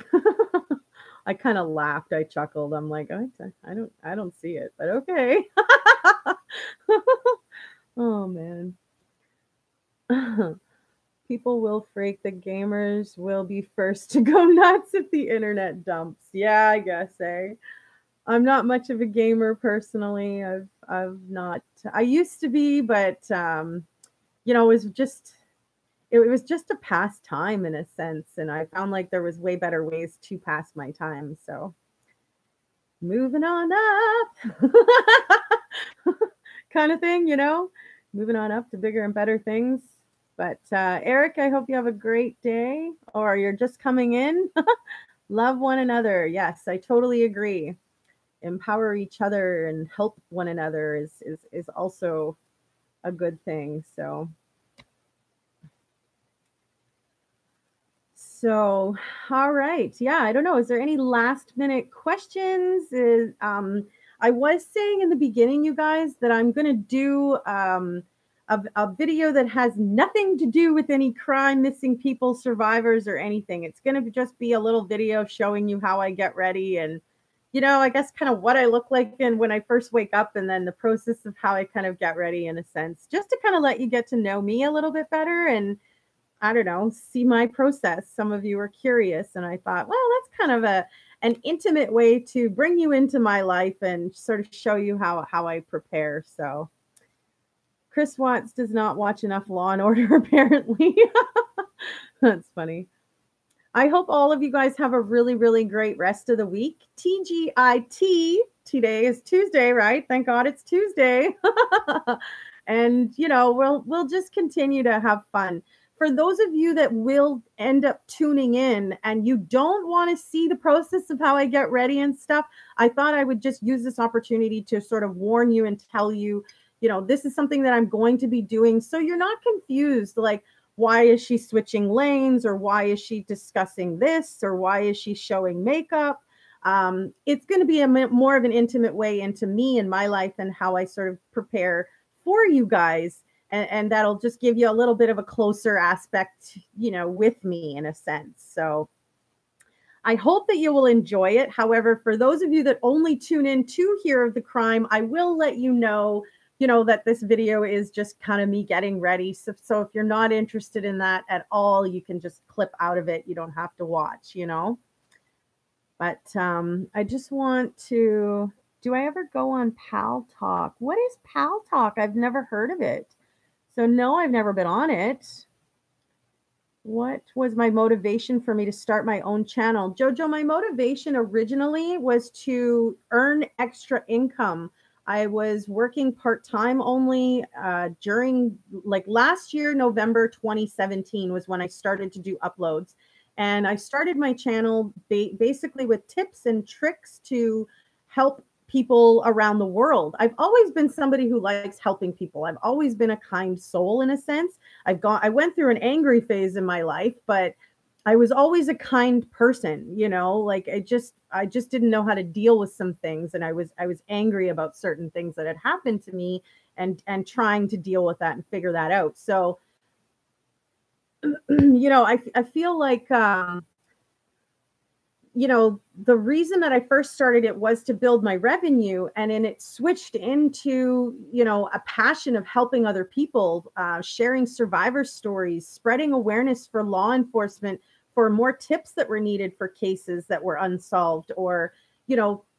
[SPEAKER 1] I kind of laughed. I chuckled. I'm like, I don't see it, but okay. Oh man. People will freak. The gamers will be first to go nuts if the internet dumps. Yeah, I guess, eh? I'm not much of a gamer personally. I've not. I used to be, but it was just it was just a pastime in a sense, and I found like there was way better ways to pass my time. So moving on up, kind of thing, moving on up to bigger and better things. But Eric, I hope you have a great day, or you're just coming in. Love one another. Yes, I totally agree. Empower each other and help one another is also a good thing. So, all right. Yeah, I don't know. Is there any last minute questions? I was saying in the beginning, you guys, that I'm going to do a video that has nothing to do with any crime, missing people, survivors, or anything. It's going to just be a little video showing you how I get ready and, I guess kind of what I look like and when I first wake up, and then the process of how I kind of get ready in a sense, just to kind of let you get to know me a little bit better and I don't know, see my process. Some of you are curious, and I thought, well, that's kind of an intimate way to bring you into my life and sort of show you how I prepare. So Chris Watts does not watch enough Law and Order, apparently. That's funny. I hope all of you guys have a really, really great rest of the week. TGIT. Today is Tuesday, right? Thank God it's Tuesday. And we'll just continue to have fun. For those of you that will end up tuning in and you don't want to see the process of how I get ready and stuff, I thought I would just use this opportunity to sort of warn you and tell you, this is something that I'm going to be doing. So you're not confused, like, why is she switching lanes, or why is she discussing this, or why is she showing makeup? It's going to be more of an intimate way into me and my life and how I sort of prepare for you guys. And that'll just give you a little bit of a closer aspect, with me in a sense. So I hope that you will enjoy it. However, for those of you that only tune in to hear of the crime, I will let you know, that this video is just kind of me getting ready. So if you're not interested in that at all, you can just clip out of it. You don't have to watch, But I just want to, do I ever go on Pal Talk? What is Pal Talk? I've never heard of it. So no, I've never been on it. What was my motivation for me to start my own channel? Jojo, my motivation originally was to earn extra income. I was working part-time only during like last year, November 2017 was when I started to do uploads. And I started my channel basically with tips and tricks to help people around the world. I've always been somebody who likes helping people. I've always been a kind soul in a sense. I went through an angry phase in my life, but I was always a kind person, like I just didn't know how to deal with some things. And I was angry about certain things that had happened to me and trying to deal with that and figure that out. So, I feel like, the reason that I first started it was to build my revenue, and then it switched into, a passion of helping other people, sharing survivor stories, spreading awareness for law enforcement, for more tips that were needed for cases that were unsolved, or,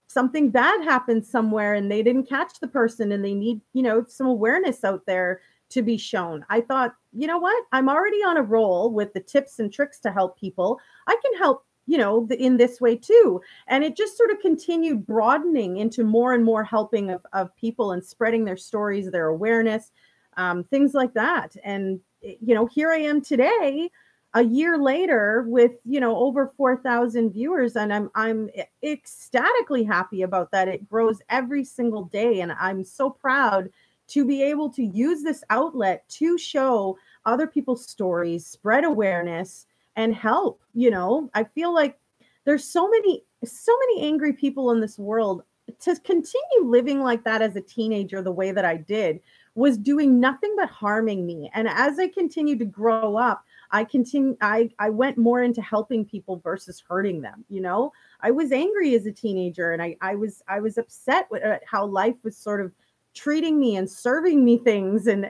[SPEAKER 1] something bad happened somewhere and they didn't catch the person and they need, some awareness out there to be shown. I thought, you know what? I'm already on a roll with the tips and tricks to help people. I can help in this way too. And it just sort of continued broadening into more and more helping of people and spreading their stories, their awareness, things like that. And, here I am today, a year later with, over 4,000 viewers. And I'm ecstatically happy about that. It grows every single day. And I'm so proud to be able to use this outlet to show other people's stories, spread awareness, and help. I feel like there's so many angry people in this world. To continue living like that as a teenager, the way that I did, was doing nothing but harming me. And as I continued to grow up, I went more into helping people versus hurting them. I was angry as a teenager, and I was upset with how life was sort of treating me and serving me things, and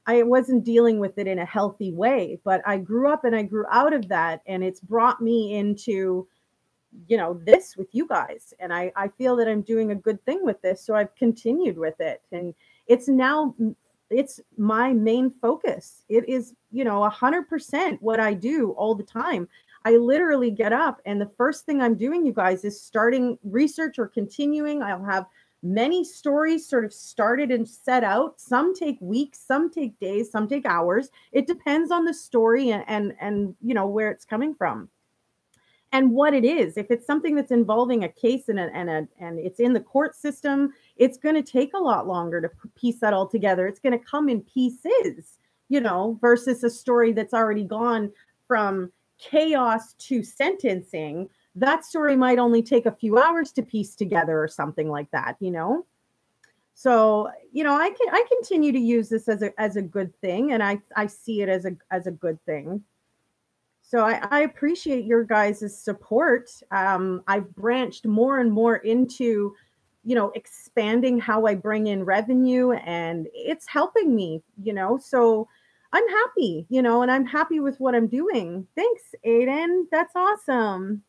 [SPEAKER 1] I wasn't dealing with it in a healthy way. But I grew up and I grew out of that, and it's brought me into, this with you guys. And I feel that I'm doing a good thing with this. So I've continued with it. And it's now it's my main focus. It is, 100% what I do all the time. I literally get up and the first thing I'm doing, you guys, is starting research or continuing. I'll have many stories sort of started and set out. Some take weeks, some take days, some take hours. It depends on the story and where it's coming from and what it is. If it's something that's involving a case and it's in the court system, it's going to take a lot longer to piece that all together. It's going to come in pieces, versus a story that's already gone from chaos to sentencing. That story might only take a few hours to piece together or something like that, So, I continue to use this as a good thing, and I see it as a good thing. So I appreciate your guys' support. I've branched more and more into, expanding how I bring in revenue, and it's helping me, so I'm happy, and I'm happy with what I'm doing. Thanks, Aiden. That's awesome.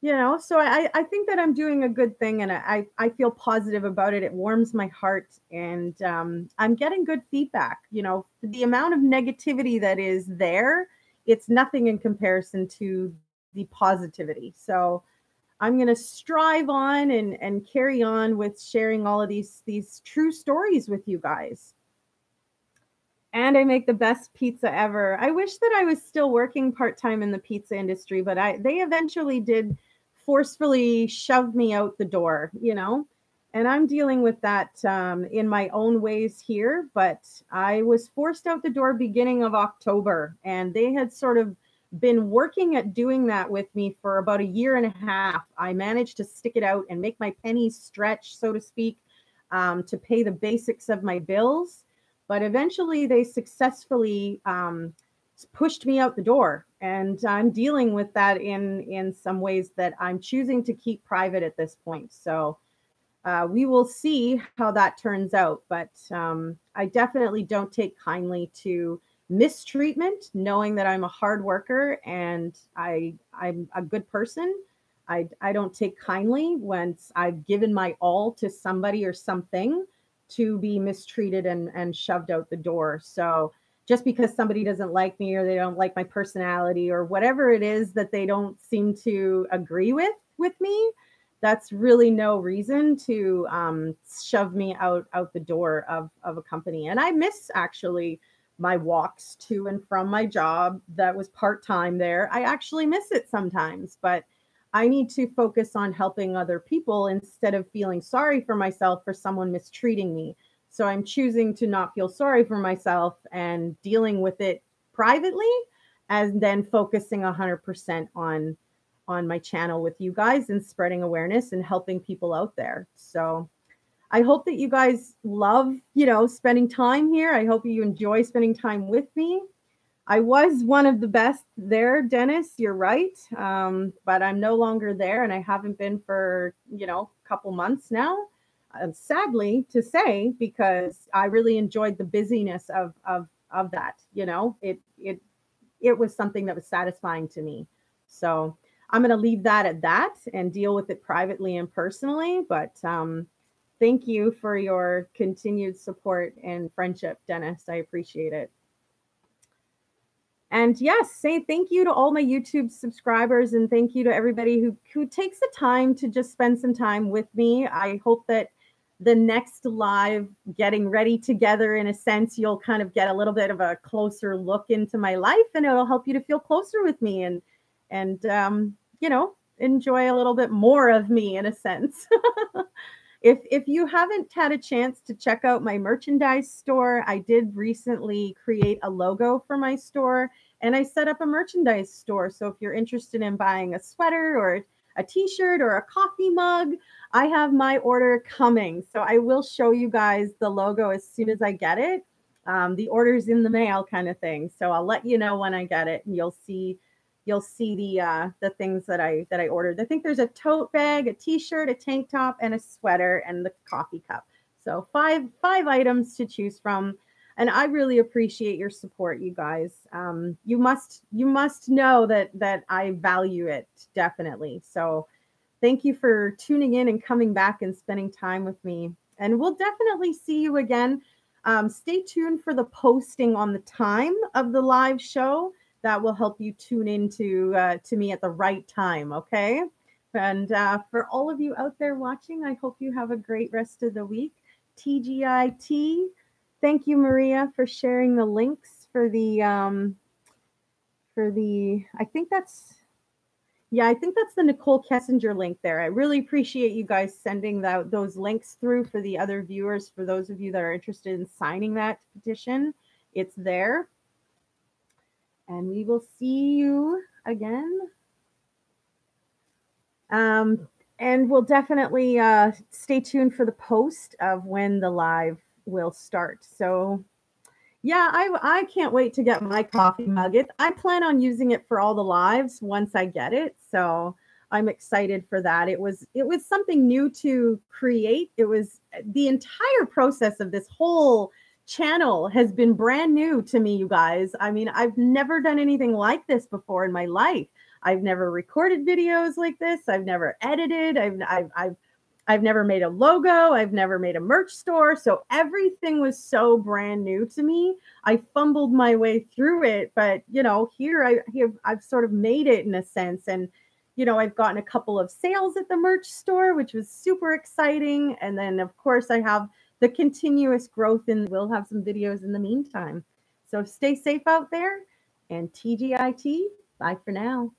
[SPEAKER 1] So I think that I'm doing a good thing, and I feel positive about it. It warms my heart, and I'm getting good feedback. The amount of negativity that is there, it's nothing in comparison to the positivity. So I'm going to strive on and carry on with sharing all of these true stories with you guys. And I make the best pizza ever. I wish that I was still working part-time in the pizza industry, but they eventually did forcefully shove me out the door, and I'm dealing with that in my own ways here. But I was forced out the door beginning of October, and they had sort of been working at doing that with me for about a year and a half. I managed to stick it out and make my pennies stretch, so to speak, to pay the basics of my bills. But eventually they successfully pushed me out the door, and I'm dealing with that in some ways that I'm choosing to keep private at this point. So we will see how that turns out. But I definitely don't take kindly to mistreatment, knowing that I'm a hard worker and I'm a good person. I don't take kindly when I've given my all to somebody or something to be mistreated and shoved out the door. So just because somebody doesn't like me or they don't like my personality or whatever it is that they don't seem to agree with me, that's really no reason to shove me out the door of a company. And I miss actually my walks to and from my job that was part-time there. I actually miss it sometimes, but I need to focus on helping other people instead of feeling sorry for myself for someone mistreating me. So I'm choosing to not feel sorry for myself and dealing with it privately, and then focusing 100% on my channel with you guys and spreading awareness and helping people out there. So I hope that you guys love, spending time here. I hope you enjoy spending time with me. I was one of the best there, Dennis. You're right. But I'm no longer there, and I haven't been for, a couple months now. Sadly to say, because I really enjoyed the busyness of that. It was something that was satisfying to me. So I'm going to leave that at that and deal with it privately and personally. But thank you for your continued support and friendship, Dennis. I appreciate it. And yes, say thank you to all my YouTube subscribers, and thank you to everybody who takes the time to just spend some time with me. I hope that the next live getting ready together, in a sense, you'll kind of get a little bit of a closer look into my life, and it'll help you to feel closer with me and enjoy a little bit more of me, in a sense. If you haven't had a chance to check out my merchandise store, I did recently create a logo for my store, and I set up a merchandise store. So if you're interested in buying a sweater or a t-shirt or a coffee mug, I have my order coming. So I will show you guys the logo as soon as I get it. The order's in the mail kind of thing. So I'll let you know when I get it, and you'll see the things that I ordered. I think there's a tote bag, a t-shirt, a tank top, and a sweater, and the coffee cup. So five items to choose from. And I really appreciate your support, you guys. You must know that I value it, definitely. So thank you for tuning in and coming back and spending time with me. And we'll definitely see you again. Stay tuned for the posting on the time of the live show. That will help you tune into to me at the right time. Okay. And for all of you out there watching, I hope you have a great rest of the week. TGIT. Thank you, Maria, for sharing the links for the. I think that's yeah, I think that's the Nicole Kessinger link there. I really appreciate you guys sending those links through for the other viewers. For those of you that are interested in signing that petition, it's there. And we will see you again. And we'll definitely stay tuned for the post of when the live will start. So yeah, I can't wait to get my coffee mug. I plan on using it for all the lives once I get it. So I'm excited for that. It was something new to create. It was the entire process of this whole channel has been brand new to me, you guys. I mean, I've never done anything like this before in my life. I've never recorded videos like this. I've never edited. I've never made a logo. I've never made a merch store. So everything was so brand new to me. I fumbled my way through it, but I've sort of made it in a sense. And I've gotten a couple of sales at the merch store, which was super exciting. And then of course I have the continuous growth, and we'll have some videos in the meantime. So stay safe out there, and TGIT. Bye for now.